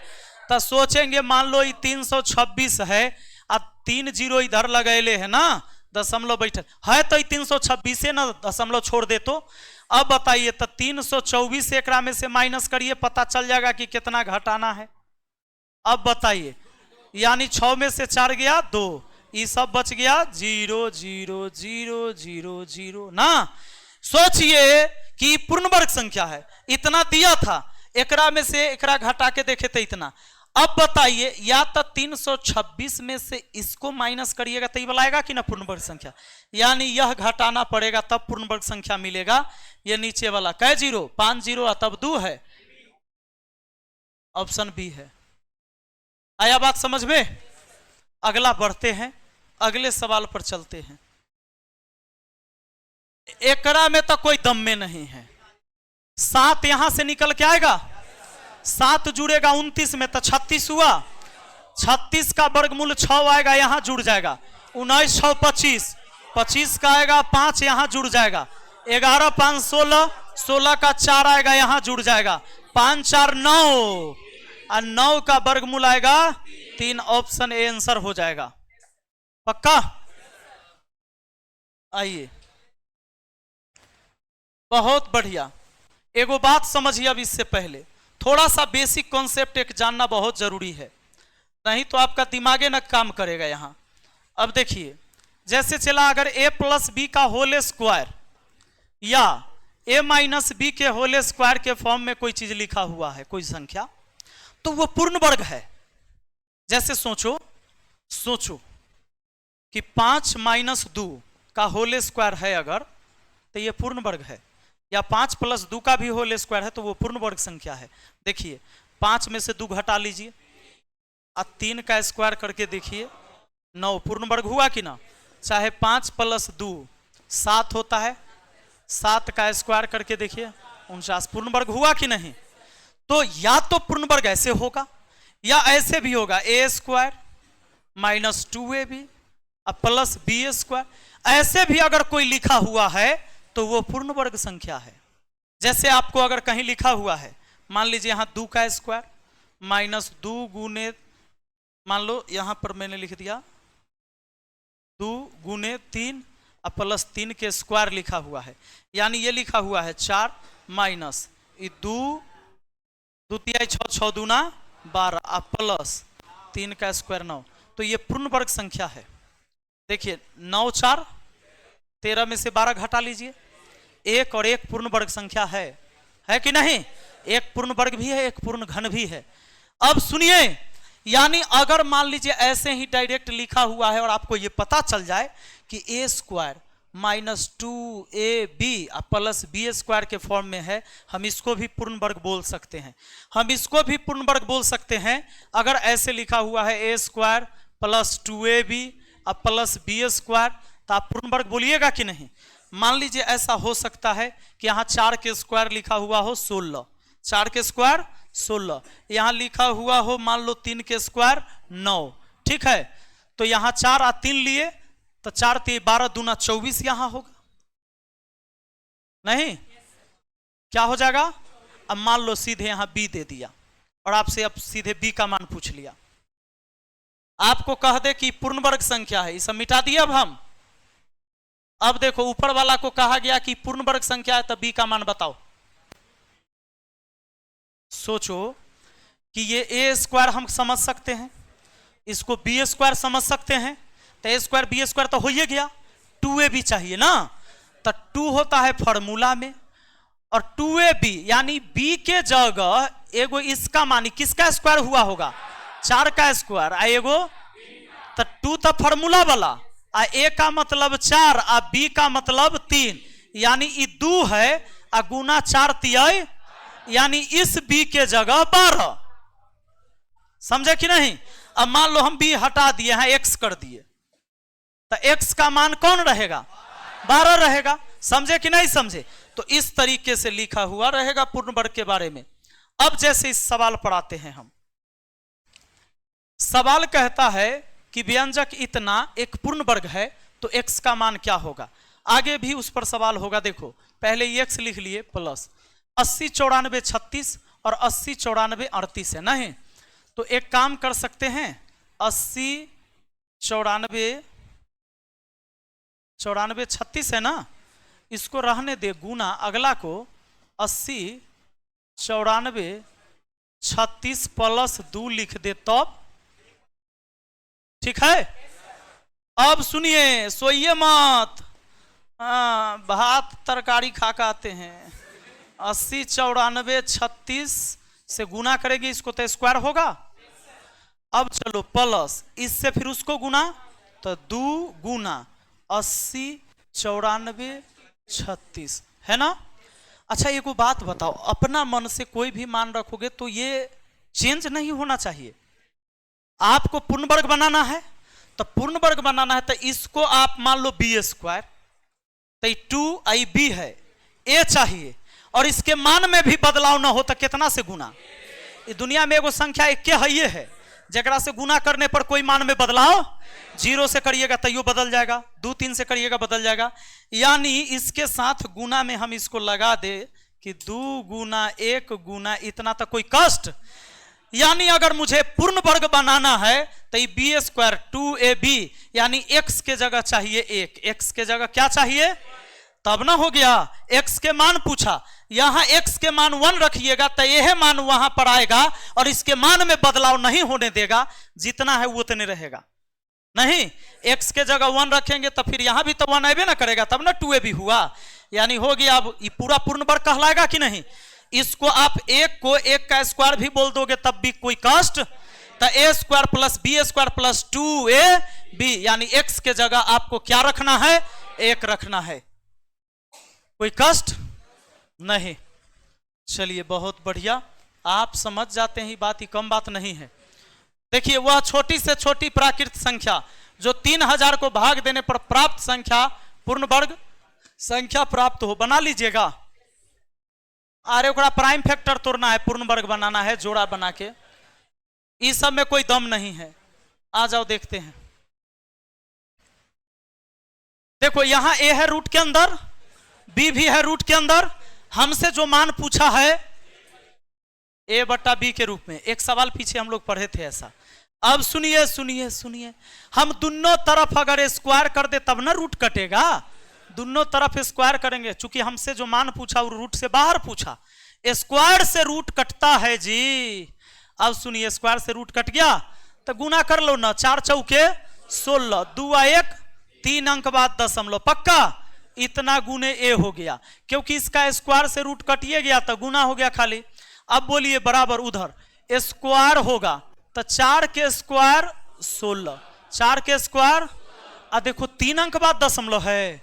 तो सोचेंगे मान लो ये 326 है, अब 3 जीरो इधर लगेले है ना, दशमलव बैठे है, तो 326 है ना, दशमलव छोड़ दे तो। अब बताइए, तो 324 एकरा में से माइनस करिए, पता चल जाएगा कि कितना घटाना है। अब बताइए, यानी 6 में से 4 गया 2, ये सब बच गया 0 0 0 0 0 ना। सोचिए कि पूर्ण वर्ग संख्या है, इतना दिया था, एकरा में से एकरा घटा के देखे तो इतना। अब बताइए, या तो 326 में से इसको माइनस करिएगा तो ये वाला आएगा कि ना पूर्ण वर्ग संख्या, यानी यह घटाना पड़ेगा तब पूर्ण वर्ग संख्या मिलेगा। ये नीचे वाला कै जीरो? 5 जीरो तब 2 है, ऑप्शन बी है। आया बात समझ में? अगला बढ़ते हैं, अगले सवाल पर चलते हैं। एकरा में तो कोई दम में नहीं है। 7 यहां से निकल के आएगा, 7 जुड़ेगा 29 में तो 36 हुआ। 36 का वर्गमूल 6 आएगा, यहां जुड़ जाएगा 19 6 25, 25 का आएगा 5 यहां जुड़ जाएगा, 11 5 16, 16 का 4 आएगा यहां जुड़ जाएगा, 5 4 9 और 9 का वर्गमूल आएगा 3। ऑप्शन ए आंसर हो जाएगा। पक्का? आइए, बहुत बढ़िया। एगो बात समझिए, अब इससे पहले थोड़ा सा बेसिक कॉन्सेप्ट एक जानना बहुत जरूरी है, नहीं तो आपका दिमागे न काम करेगा यहां। अब देखिए, जैसे चला अगर a प्लस बी का होल स्क्वायर या a माइनस बी के होल स्क्वायर के फॉर्म में कोई चीज लिखा हुआ है, कोई संख्या, तो वो पूर्ण वर्ग है। जैसे सोचो कि 5 माइनस 2 का होल स्क्वायर है अगर, तो ये पूर्ण वर्ग है। या 5 प्लस 2 का भी होल स्क्वायर है तो वो पूर्ण वर्ग संख्या है। देखिए, 5 में से 2 घटा लीजिए और 3 का स्क्वायर करके देखिए, 9 पूर्ण वर्ग हुआ कि ना? चाहे 5 प्लस 2 7 होता है, 7 का स्क्वायर करके देखिए 49 पूर्ण वर्ग हुआ कि नहीं? तो या तो पूर्ण वर्ग ऐसे होगा या ऐसे भी होगा, A square minus 2ab plus B square. ऐसे भी अगर कोई लिखा हुआ है तो वो पूर्ण वर्ग संख्या है। जैसे आपको अगर कहीं लिखा हुआ है, मान लीजिए यहां 2 का स्क्वायर माइनस 2 गुने, मान लो यहां पर मैंने लिख दिया 2 गुने 3 और प्लस 3 के स्क्वायर लिखा हुआ है, यानी ये लिखा हुआ है 4 माइनस 2 2 तिहाई 6 6 दूना 12 और प्लस 3 का स्क्वायर 9। तो ये पूर्ण वर्ग संख्या है। देखिए 9 4 13 में से 12 घटा लीजिए, 1 और 1 पूर्ण वर्ग संख्या है कि नहीं? एक पूर्ण वर्ग भी है, एक पूर्ण घन भी है। अब सुनिए, यानी अगर मान लीजिए ऐसे ही डायरेक्ट लिखा हुआ है और आपको ये पता चल जाए कि A square minus 2ab plus B square के फॉर्म में है, हम इसको भी पूर्ण वर्ग बोल सकते हैं। हम इसको भी पूर्ण वर्ग बोल सकते हैं अगर ऐसे लिखा हुआ है A square plus 2ab plus B square, तो आप पूर्ण वर्ग बोलिएगा कि नहीं? मान लीजिए ऐसा हो सकता है कि यहाँ 4 के स्क्वायर लिखा हुआ हो 16, 4 के स्क्वायर 16, यहाँ लिखा हुआ हो मान लो 3 के स्क्वायर 9, ठीक है? तो यहाँ 4 और 3 लिए तो 4 3 12 दूना 24 यहां होगा नहीं? क्या हो जाएगा? अब मान लो सीधे यहां b दे दिया और आपसे अब सीधे b का मान पूछ लिया, आपको कह दे कि पूर्ण वर्ग संख्या है, इसे मिटा दिया। अब हम अब देखो ऊपर वाला को कहा गया कि पूर्ण वर्ग संख्या है, तब बी का मान बताओ। सोचो कि ये ए स्क्वायर हम समझ सकते हैं, इसको बी स्क्वायर समझ सकते हैं, तो ए स्क्वायर बी स्क्वायर तो हो ही गया, 2ab चाहिए ना, तो 2 होता है फॉर्मूला में, और 2ab यानी b के जगह एगो इसका मान किसका स्क्वायर हुआ होगा, 4 का स्क्वायर, आ एगो तो 2 तो फॉर्मूला वाला, आ ए का मतलब 4 आ बी का मतलब 3, यानी ये 2 है आ गुना 4 तिहाई, यानी इस बी के जगह 12। समझे कि नहीं? अब मान लो हम बी हटा दिए हैं, एक्स कर दिए, तो एक्स का मान कौन रहेगा, 12 रहेगा। समझे कि नहीं समझे? तो इस तरीके से लिखा हुआ रहेगा पूर्ण वर्ग के बारे में। अब जैसे इस सवाल पढ़ाते हैं हम, सवाल कहता है कि व्यंजक इतना एक पूर्ण वर्ग है तो x का मान क्या होगा। आगे भी उस पर सवाल होगा। देखो पहले x लिख लिए प्लस 80 94 36 और 80 94 38 है नहीं, तो एक काम कर सकते हैं, 80 94 36 है ना, इसको रहने दे गुना अगला को 80 94 36 प्लस 2 लिख दे तब ठीक है। अब सुनिए, सोइए मत, भात तरकारी खा के आते हैं। 80 94 36 से गुना करेंगे इसको तो स्क्वायर होगा। अब चलो प्लस इससे फिर उसको गुना तो 2 गुना 80 94 36 है ना। अच्छा एक बात बताओ, अपना मन से कोई भी मान रखोगे तो ये चेंज नहीं होना चाहिए। आपको पूर्ण वर्ग बनाना है, तो पूर्ण वर्ग बनाना है तो इसको आप मान लो बी स्क्वायर, तो 2ab है, ए चाहिए, और इसके मान में भी बदलाव ना हो तो कितना से गुना। इस दुनिया में एगो संख्या एक है, ये है जरा से गुना करने पर कोई मान में बदलाव, 0 से करिएगा तैयो बदल जाएगा, 2 3 से करिएगा बदल जाएगा। यानी इसके साथ गुना में हम इसको लगा दे कि 2 गुना 1 गुना इतना, तो कोई कष्ट। यानी अगर मुझे पूर्ण वर्ग बनाना है तो ये बी स्क्वायर 2ab, यानी x के जगह चाहिए 1, x के जगह क्या चाहिए, तब ना हो गया। x के मान पूछा, यहां x के मान 1 रखिएगा तो यह मान वहां पर आएगा और इसके मान में बदलाव नहीं होने देगा, जितना है वो उतने रहेगा। नहीं, x के जगह 1 रखेंगे तो फिर यहां भी तो 1 आएबे ना करेगा, तब ना 2ab हुआ, यानी हो गया। अब ये पूरा पूर्ण वर्ग कहलाएगा कि नहीं। इसको आप एक को 1 का स्क्वायर भी बोल दोगे तब भी कोई कष्ट, तो a square plus B square plus 2ab, यानी x के जगह आपको क्या रखना है, 1 रखना है, कोई कष्ट नहीं। चलिए बहुत बढ़िया, आप समझ जाते हैं बात, ही कम बात नहीं है। देखिए वह छोटी से छोटी प्राकृत संख्या जो 3000 को भाग देने पर प्राप्त संख्या पूर्ण वर्ग संख्या प्राप्त हो, बना लीजिएगा। अरे ओकरा प्राइम फैक्टर तोड़ना है, पूर्ण वर्ग बनाना है, जोड़ा बना के, इस सब में कोई दम नहीं है। आ जाओ देखते हैं। देखो यहां ए है रूट के अंदर, बी भी है रूट के अंदर, हमसे जो मान पूछा है ए बट्टा बी के रूप में। एक सवाल पीछे हम लोग पढ़े थे ऐसा। अब सुनिए सुनिए सुनिए, हम दोनों तरफ अगर स्क्वायर कर दे तब ना रूट कटेगा, दोनों तरफ स्क्वायर करेंगे। चूंकि हमसे जो मान पूछा वो रूट से बाहर पूछा, स्क्वायर से रूट कटता है जी। अब सुनिए, स्क्वायर से रूट कट गया तो गुना कर लो ना, 4 चौके 16, 2 1 3 अंक बाद दशमलव, पक्का इतना गुने ए हो गया, क्योंकि इसका स्क्वायर से रूट कटिए गया तो गुना हो गया खाली। अब बोलिए बराबर उधर स्क्वायर होगा तो 4 के स्क्वायर 16, 4 के स्क्वायर, और देखो 3 अंक बाद दशमलव है,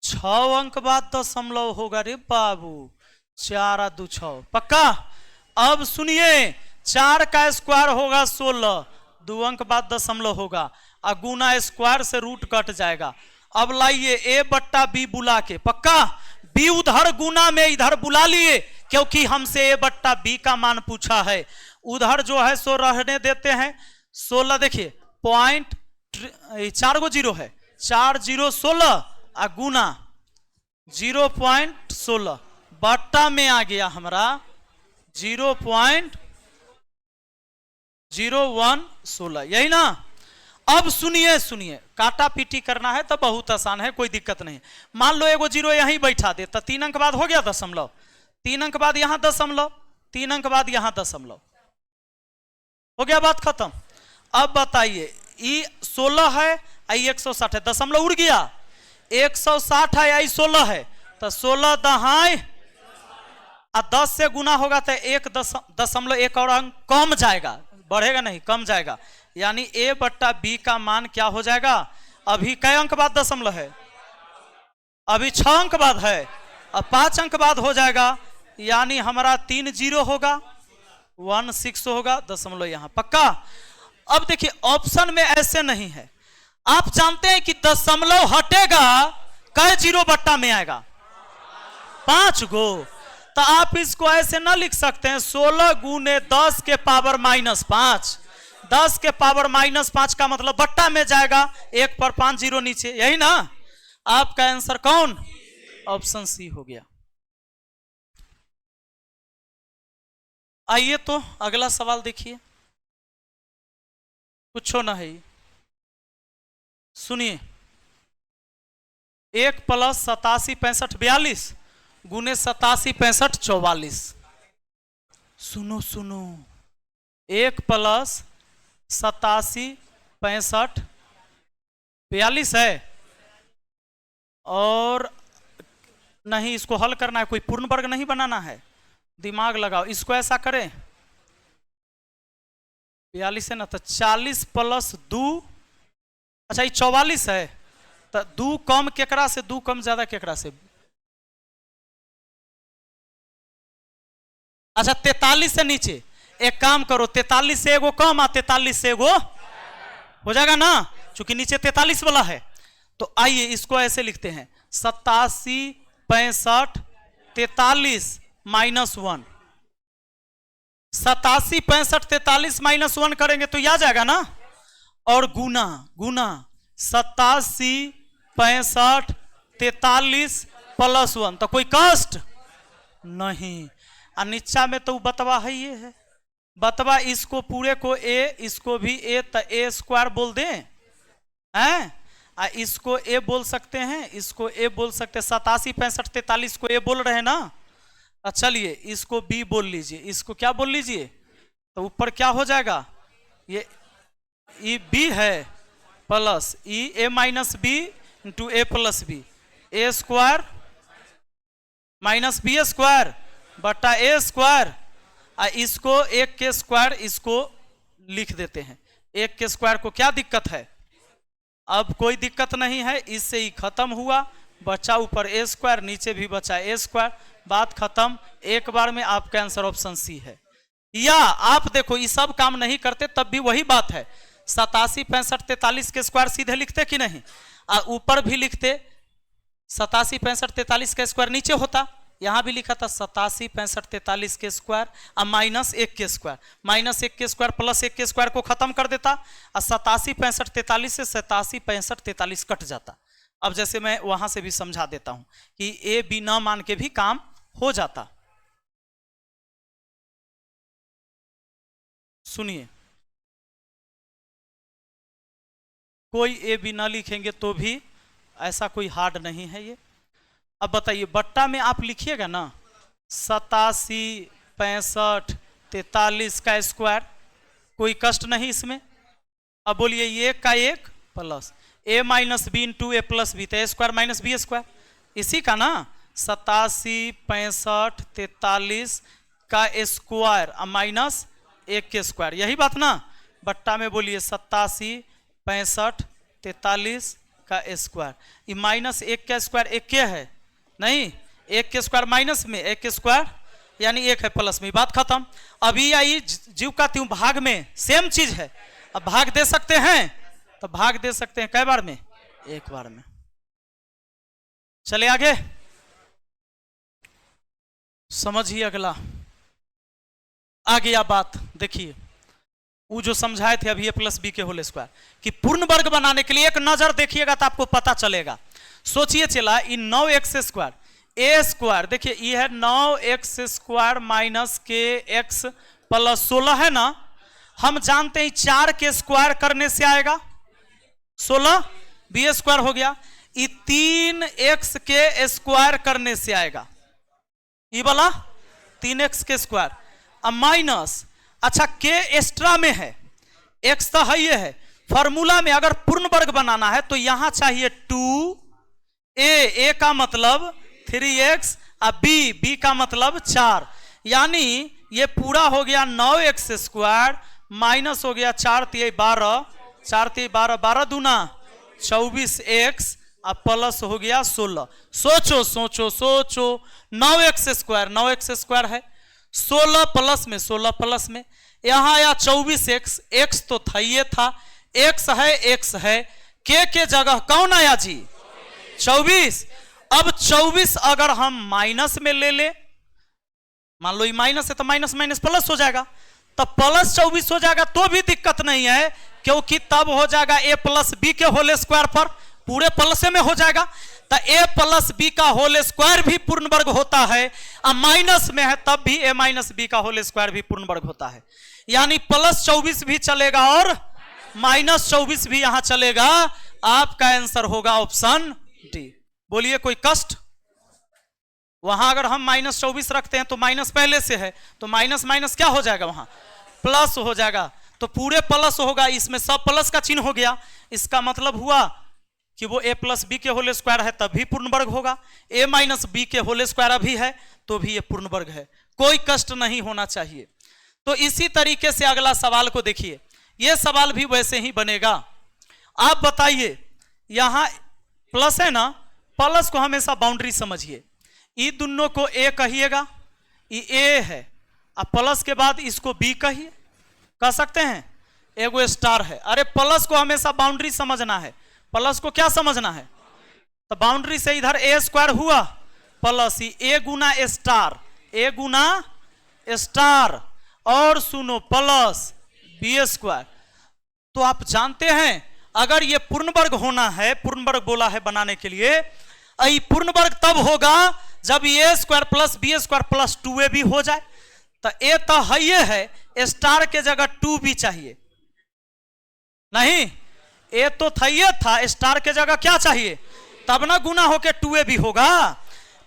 6 अंक बाद दशमलव होगा रे बाबू, 4 और 2 6, पक्का। अब सुनिए, 4 का स्क्वायर होगा 16, 2 अंक बाद दशमलव होगा, और गुना स्क्वायर से रूट कट जाएगा। अब लाइए ए बट्टा बी बुला के, पक्का बी उधर गुना में इधर बुला लिए, क्योंकि हमसे ए बट्टा बी का मान पूछा है। उधर जो है सो रहने देते हैं 16, देखिए पॉइंट 4 गो 0 है, 4 0 16 आ गुना 0.16, बट्टा में आ गया हमारा 0.0116, यही ना। अब सुनिए सुनिए, काटा पीटी करना है तो बहुत आसान है, कोई दिक्कत नहीं। मान लो एगो जीरो यहीं बैठा दे तो 3 अंक बाद हो गया दशमलव, 3 अंक बाद यहां दशमलव, 3 अंक बाद यहां दशमलव, हो गया, बात खत्म। अब बताइए ये 16 है, आई 160 है, दशमलव उड़ गया, 160 है, आई 16 है, तो 16 दहाई 10 से गुना होगा तो 1.1 और अंक कम जाएगा, बढ़ेगा नहीं, कम जाएगा, यानी a बट्टा b का मान क्या हो जाएगा। अभी कई अंक बाद दशमलव है, अभी 6 अंक बाद है, अब 5 अंक बाद हो जाएगा, यानी हमारा 3 जीरो होगा, 16 होगा, दशमलव यहां पक्का। अब देखिए ऑप्शन में ऐसे नहीं है, आप जानते हैं कि दशमलव हटेगा कै जीरो बट्टा में आएगा, 5 गो, तो आप इसको ऐसे ना लिख सकते हैं 16 गुने 10 के पावर -5, 10 के पावर -5 का मतलब बट्टा में जाएगा, 1 पर 5 जीरो नीचे, यही ना। आपका आंसर कौन, ऑप्शन सी हो गया। आइए तो अगला सवाल देखिए, कुछ ना है, सुनिए, 1 + 87 65 42 गुने 87 65 44। सुनो सुनो, 1 + 87 65 42 है, और नहीं इसको हल करना है, कोई पूर्ण वर्ग नहीं बनाना है, दिमाग लगाओ, इसको ऐसा करें, 42 है ना, तो 40 + 2, अच्छा ये 44 है, तो 2 कम केकरा से, 2 कम ज्यादा केकरा से, अच्छा 43 से नीचे, एक काम करो 43 से एगो कम आ 43 से एगो हो जाएगा ना, चूंकि नीचे 43 वाला है। तो आइए इसको ऐसे लिखते हैं 87 65 43 -1, 87 65 43 -1 करेंगे तो यह आ जाएगा ना, और गुना गुना 87 65 43 +1, तो कोई कष्ट नहीं, और नीचा में तो बतवा है, ये है बतवा, इसको पूरे को a, इसको भी a, तो a² बोल दें हैं, इसको a बोल सकते हैं, इसको a बोल सकते हैं, 87 65 43 को a बोल रहे हैं ना, चलिए इसको b बोल लीजिए, इसको क्या बोल लीजिए, तो ऊपर क्या हो जाएगा, ये e b है plus e a - b into a + b, a² - b² बटा a², इसको 1 के स्क्वायर इसको लिख देते हैं, 1 के स्क्वायर को क्या दिक्कत है, अब कोई दिक्कत नहीं है, इससे ही खत्म हुआ, बचा ऊपर a², नीचे भी बचा a², बात खत्म, एक बार में आपका आंसर ऑप्शन सी है। या आप देखो ये सब काम नहीं करते तब भी वही बात है, 87 65 43 के स्क्वायर सीधे लिखते कि नहीं, ऊपर भी लिखते 87 65 43 का स्क्वायर नीचे होता, यहां भी लिखा था 87 65 43 के स्क्वायर और -1 के स्क्वायर, -1 के स्क्वायर + 1 के स्क्वायर को खत्म कर देता, और 87 65 43 से 87 65 43 कट जाता। अब जैसे मैं वहां से भी समझा देता हूं कि a b न मान के भी काम हो जाता। सुनिए, कोई a b न लिखेंगे तो भी ऐसा कोई हार्ड नहीं है ये। अब बताइए बट्टा में आप लिखिएगा ना 87 65 43 का स्क्वायर, कोई कष्ट नहीं इसमें। अब बोलिए ये का 1 plus a - b into a + b, तो a² - b², इसी का ना 87 65 43 का स्क्वायर माइनस 1 के स्क्वायर, यही बात ना। बट्टा में बोलिए 87 65 43 का स्क्वायर, ये -1 का स्क्वायर 1 के है नहीं, 1 के स्क्वायर माइनस में 1 के स्क्वायर यानी 1 है प्लस में, बात खत्म। अभी आई जीव का त्यों भाग में सेम चीज है, अब भाग दे सकते हैं तो भाग दे सकते हैं कै बार में, 1 बार में। चले आगे समझिए, अगला आ गया बात, देखिए वो जो समझाए थे अभी a + b के होल स्क्वायर कि पूर्ण वर्ग बनाने के लिए एक नजर देखिएगा तो आपको पता चलेगा। सोचिए चला इन 9x² a², देखिए ये है 9x² माइनस kx + 16 है ना, हम जानते हैं 4 के स्क्वायर करने से आएगा, 16 बी स्क्वायर हो गया। ये 3x के स्क्वायर करने से आएगा, ये वाला 3x के स्क्वायर। अब माइनस, अच्छा के एक्स्ट्रा में है, x तो है ये है। फॉर्मूला में अगर पूर्ण वर्ग बनाना है तो यहां चाहिए 2a का मतलब 3x और b का मतलब 4, यानी ये पूरा हो गया 9x स्क्वायर माइनस हो गया 4 3 12, 4 3 12, 12 दूना 24x और प्लस हो गया 16। सोचो सोचो सोचो, 9x स्क्वायर है, 16 प्लस में 16 प्लस में, यहां आया 24x, x तो था ये था, x है, के जगह कौन आया जी 24। अब 24 अगर हम माइनस में ले ले, मान लो ये माइनस है तो माइनस माइनस प्लस हो जाएगा, तब प्लस 24 हो जाएगा तो भी दिक्कत नहीं है, क्योंकि तब हो जाएगा a प्लस बी के होल स्क्वायर पर, पूरे प्लस में हो जाएगा। तो a प्लस बी का होल स्क्वायर भी पूर्ण वर्ग होता है, और माइनस में है तब भी a माइनस बी का होल स्क्वायर भी पूर्ण वर्ग होता है, यानी प्लस 24 भी चलेगा और माइनस 24 भी यहां चलेगा। आपका आंसर होगा ऑप्शन डी। बोलिए कोई कष्ट? वहां अगर हम माइनस 24 रखते हैं तो माइनस पहले से है, तो माइनस माइनस क्या हो जाएगा, वहां प्लस हो जाएगा, तो पूरे प्लस होगा, इसमें सब प्लस का चिन्ह हो गया। इसका मतलब हुआ कि वो a प्लस बी के होल स्क्वायर है तब भी पूर्ण वर्ग होगा, a माइनस बी के होल स्क्वायर अभी है तो भी ये पूर्ण वर्ग है, कोई कष्ट नहीं होना चाहिए। तो इसी तरीके से अगला सवाल को देखिए, ये सवाल भी वैसे ही बनेगा। आप बताइए, यहां प्लस है ना, प्लस को हमेशा बाउंड्री समझिए, ये दोनों को a कहिएगा, ये a है, अब प्लस के बाद इसको b कहिए, कह सकते हैं, एगो स्टार है। अरे प्लस को हमेशा बाउंड्री समझना है, प्लस को क्या समझना है, तो बाउंड्री से इधर a स्क्वायर हुआ plus he a Guna star, और सुनो प्लस b स्क्वायर। तो आप जानते हैं अगर ये पूर्ण वर्ग होना है, पूर्ण वर्ग बोला है बनाने के लिए, पूर्ण वर्ग तब होगा जब a square plus b square plus 2ab हो जाए। तो a तो है ये है, स्टार के जगह 2b चाहिए, नहीं a तो था ये था, स्टार के जगह क्या चाहिए, तब ना गुना होके 2ab होगा।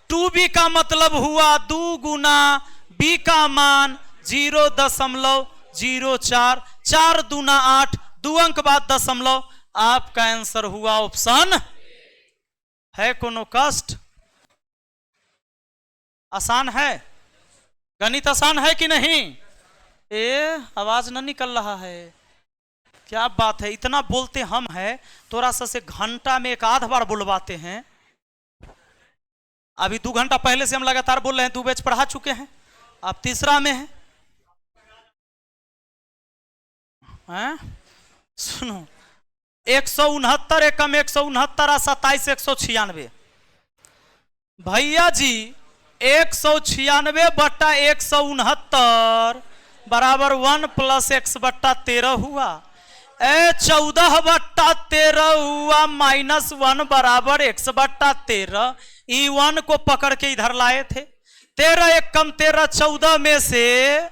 2b का मतलब हुआ 2 गुना b का मान 0.04, 4 दूना 8, 2 अंक बाद दशमलव। आपका आंसर हुआ ऑप्शन है। कोनो कष्ट? आसान है, गणित आसान है कि नहीं? आवाज न निकल रहा है, क्या बात है, इतना बोलते हम हैं, थोड़ा सा से घंटा में एक आध बार बुलवाते हैं। अभी 2 घंटा पहले से हम लगातार बोल रहे हैं, 2 बैच पढ़ा चुके हैं, आप तीसरा में हैं। सुनो, 169 एकम 169 और 27 196, भैया जी 196 बट्टा 169 बराबर 1 प्लस x बट्टा 13 हुआ, 14 बट्टा 13 हुआ माइनस 1 बराबर x बट्टा 13। ई 1 को पकड़ के इधर लाए थे, 13 एक कम 13, 14 में से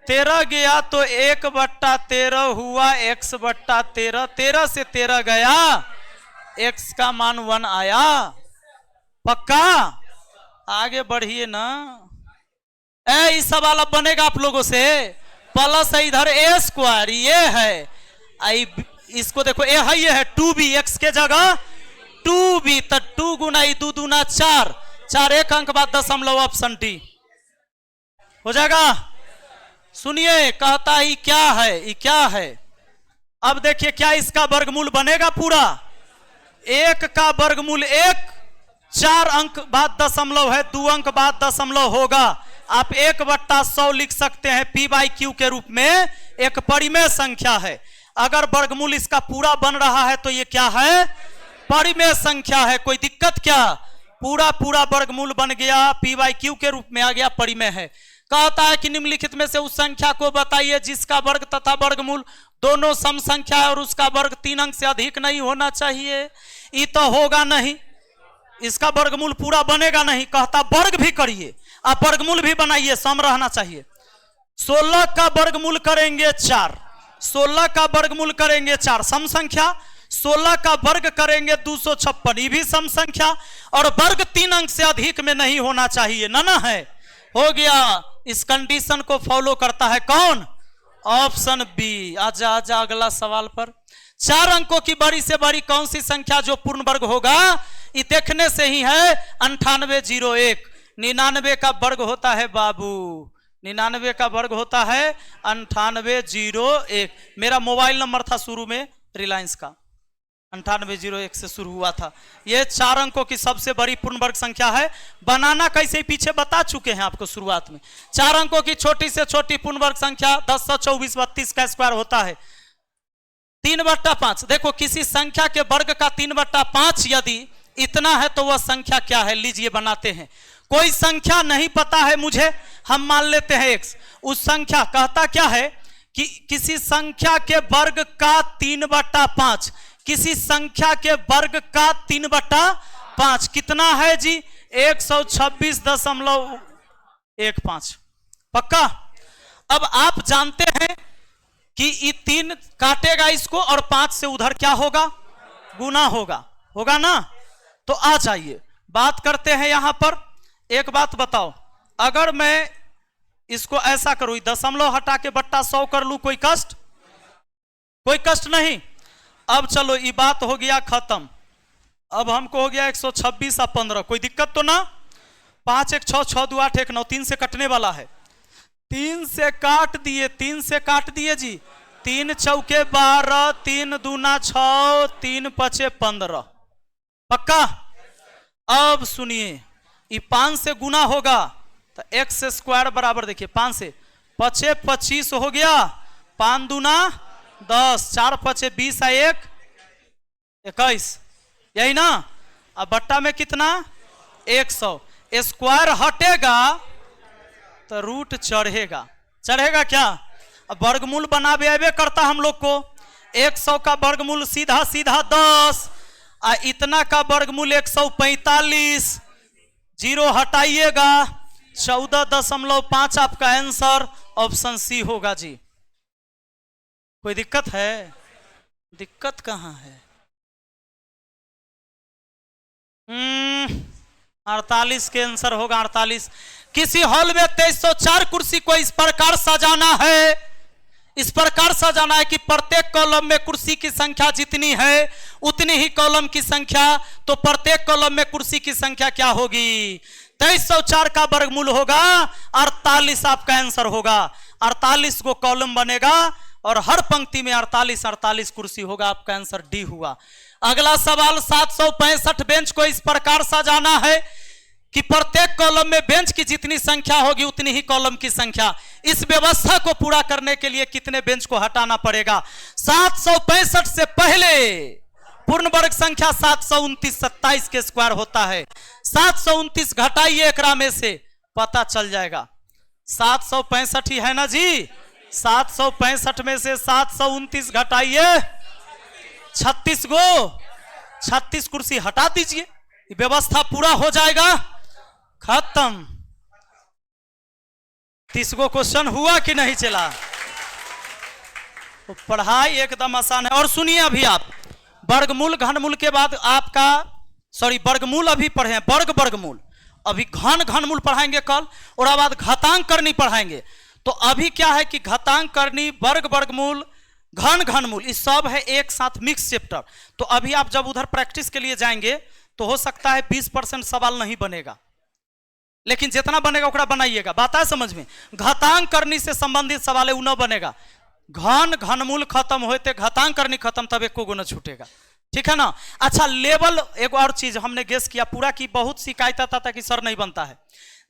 13 गया तो 1 बट्टा 13 हुआ x बट्टा 13, 13 से 13 गया, x का मान 1 आया। पक्का? आगे बढ़िए ना। इस सवाल अब बनेगा आप लोगों से, प्लस है इधर a स्क्वायर, ये है, इसको देखो a है, ये है 2b, x के जगह 2b, तो 2 गुना 2 दूना 4, 4 एक अंक बाद दशमलव, ऑप्शन डी हो जाएगा। सुनिए, कहता ही क्या है, ये क्या है। अब देखिए क्या इसका वर्गमूल बनेगा पूरा, 1 का वर्गमूल 1, 4 अंक बाद दशमलव है, 2 अंक बाद दशमलव होगा। आप 1/100 लिख सकते हैं p/q के रूप में, एक परिमेय संख्या है। अगर वर्गमूल इसका पूरा बन रहा है तो ये क्या है, परिमेय संख्या है। कोई दिक्कत क्या, पूरा वर्गमूल बन गया, p/q के रूप में आ गया, परिमेय है। कहता है कि निम्नलिखित में से उस संख्या को बताइए जिसका वर्ग तथा वर्गमूल दोनों सम संख्या है और उसका वर्ग 3 अंक से अधिक नहीं होना चाहिए। ये तो होगा नहीं, इसका वर्गमूल पूरा बनेगा नहीं। कहता वर्ग भी करिए, आप वर्गमूल भी बनाइए, सम रहना चाहिए। 16 का वर्गमूल करेंगे 4, 16 का वर्गमूल करेंगे 4, सम संख्या। 16 का वर्ग करेंगे 256, ये भी सम संख्या, और वर्ग 3 अंक से अधिक में नहीं होना चाहिए, ना है, हो गया। इस कंडीशन को फॉलो करता है कौन? Option B. आजा आजा अगला सवाल पर। 4 अंकों की बड़ी से बड़ी कौन सी संख्या जो पूर्ण वर्ग होगा? ये देखने से ही है 9801। 99 का वर्ग होता है बाबू, 99 का वर्ग होता है 9801। मेरा मोबाइल नंबर था शुरू में रिलायंस का, 9801 से शुरू हुआ था। यह 4 अंकों की सबसे बड़ी पूर्ण वर्ग संख्या है। बनाना कैसे पीछे बता चुके हैं आपको शुरुआत में। 4 अंकों की छोटी से छोटी पूर्ण वर्ग संख्या 102432 का स्क्वायर होता है 3/5। देखो किसी संख्या के वर्ग का 3/5 यदि इतना है तो वह संख्या क्या है? लीजिए बनाते हैं। कोई संख्या नहीं पता है मुझे, हम मान लेते हैं x। उस संख्या कहता क्या है कि किसी संख्या के वर्ग का 3/5, किसी संख्या के वर्ग का 3/5 कितना है जी? 126.15। पक्का? अब आप जानते हैं कि ये 3 काटेगा इसको और 5 से उधर क्या होगा? गुना होगा, होगा ना? तो आ जाइए बात करते हैं यहां पर। एक बात बताओ, अगर मैं इसको ऐसा करूं, दशमलव हटा के बट्टा 100 कर लूं, कोई कष्ट? कोई कष्ट नहीं। अब चलो ये बात हो गया खत्म। अब हमको हो गया 126 और 15, कोई दिक्कत तो ना? 5 1 6 6 2 8 1 9, 3 से कटने वाला है, 3 से काट दिए, 3 से काट दिए जी। 3 चौके 12, 3 दूना 6, 3 पचे 15। पक्का? अब सुनिए, ये 5 से गुना होगा तो x स्क्वायर बराबर, देखिए 5 से 5 25 हो गया, 5 दूना 10, 4 पचे 20 है 1 21, यही ना? अब बट्टा में कितना? 100। स्क्वायर हटेगा तो रूट चढ़ेगा, चढ़ेगा क्या? अब वर्गमूल बनावे करता हम लोग को। 100 का वर्गमूल सीधा सीधा 10, इतना का वर्गमूल 145, 0 हटाइएगा 14.5। आपका आंसर ऑप्शन सी होगा जी। कोई दिक्कत है? दिक्कत कहां है? 48 के आंसर होगा 48। किसी हॉल में 2304 कुर्सी को इस प्रकार सजाना है, इस प्रकार सजाना है कि प्रत्येक कॉलम में कुर्सी की संख्या जितनी है उतनी ही कॉलम की संख्या, तो प्रत्येक कॉलम में कुर्सी की संख्या क्या होगी? 2304 का वर्गमूल होगा 48। आपका आंसर होगा 48 को कॉलम बनेगा और हर पंक्ति में 48 48 कुर्सी होगा। आपका आंसर डी हुआ। अगला सवाल, 765 बेंच को इस प्रकार सजाना है कि प्रत्येक कॉलम में बेंच की जितनी संख्या होगी उतनी ही कॉलम की संख्या। इस व्यवस्था को पूरा करने के लिए कितने बेंच को हटाना पड़ेगा? 765 से पहले पूर्ण वर्ग संख्या 729 27 के स्क्वायर होता है। 729 घटाइए एकरा में से, पता चल जाएगा। 765 ही है ना जी? 765 में से 729 घटाइए 36 गो, 36 कुर्सी हटा दीजिए, व्यवस्था पूरा हो जाएगा, खत्म। 30 गो क्वेश्चन हुआ कि नहीं चला? तो पढ़ाई एकदम आसान है। और सुनिए अभी आप वर्गमूल घनमूल के बाद आपका, सॉरी वर्गमूल अभी पढ़े, वर्गमूल अभी घनमूल पढ़ाएंगे कल, और बाद घातांक करनी पढ़ाएंगे। तो अभी क्या है कि घातांक करनी, वर्गमूल, घनमूल, इस सब है एक साथ मिक्स चैप्टर। तो अभी आप जब उधर प्रैक्टिस के लिए जाएंगे तो हो सकता है 20% सवाल नहीं बनेगा, लेकिन जितना बनेगा उतना बनाइएगा। बात है समझ में? घातांक करनी से संबंधित सवाल है, वो न बनेगा। घनमूल खत्म होते घातांक करनी खत्म, तब एक को न छूटेगा, ठीक है ना? अच्छा, लेवल एक और चीज हमने गेस किया पूरा की बहुत शिकायत आता था कि सर नहीं बनता है।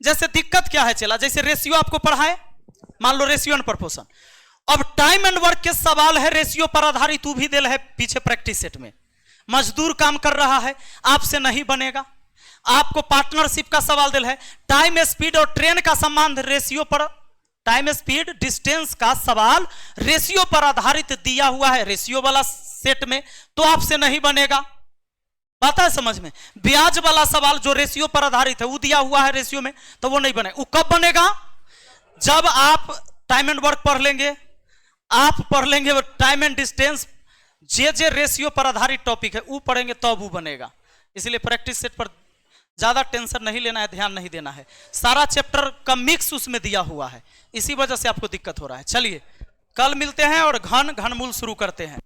जैसे दिक्कत क्या है चला, जैसे रेशियो आपको पढ़ाए, मान लो रेशियो एंड प्रोपोर्शन। अब टाइम एंड वर्क के सवाल है रेशियो पर आधारित, भी दिल है पीछे प्रैक्टिस सेट में। मजदूर काम कर रहा है, आपसे नहीं बनेगा। आपको पार्टनरशिप का सवाल दिल है, टाइम स्पीड और ट्रेन का संबंध रेशियो पर, टाइम स्पीड डिस्टेंस का सवाल रेशियो पर आधारित दिया हुआ है रेशियो वाला सेट में, तो आपसे नहीं बनेगा। बात है समझ में? ब्याज वाला सवाल जो रेशियो पर आधारित है वो दिया हुआ है रेशियो में, तो वो नहीं बनेगा। वो कब बनेगा? जब आप टाइम एंड वर्क पढ़ लेंगे, आप पढ़ लेंगे time and distance, J ratio पर आधारित टॉपिक है वो पढ़ेंगे तब वो बनेगा। इसलिए प्रैक्टिस सेट पर ज्यादा टेंशन नहीं लेना है, ध्यान नहीं देना है। सारा चैप्टर का मिक्स उसमें दिया हुआ है, इसी वजह से आपको दिक्कत हो रहा है। चलिए कल मिलते हैं और घनमूल शुरू करते हैं।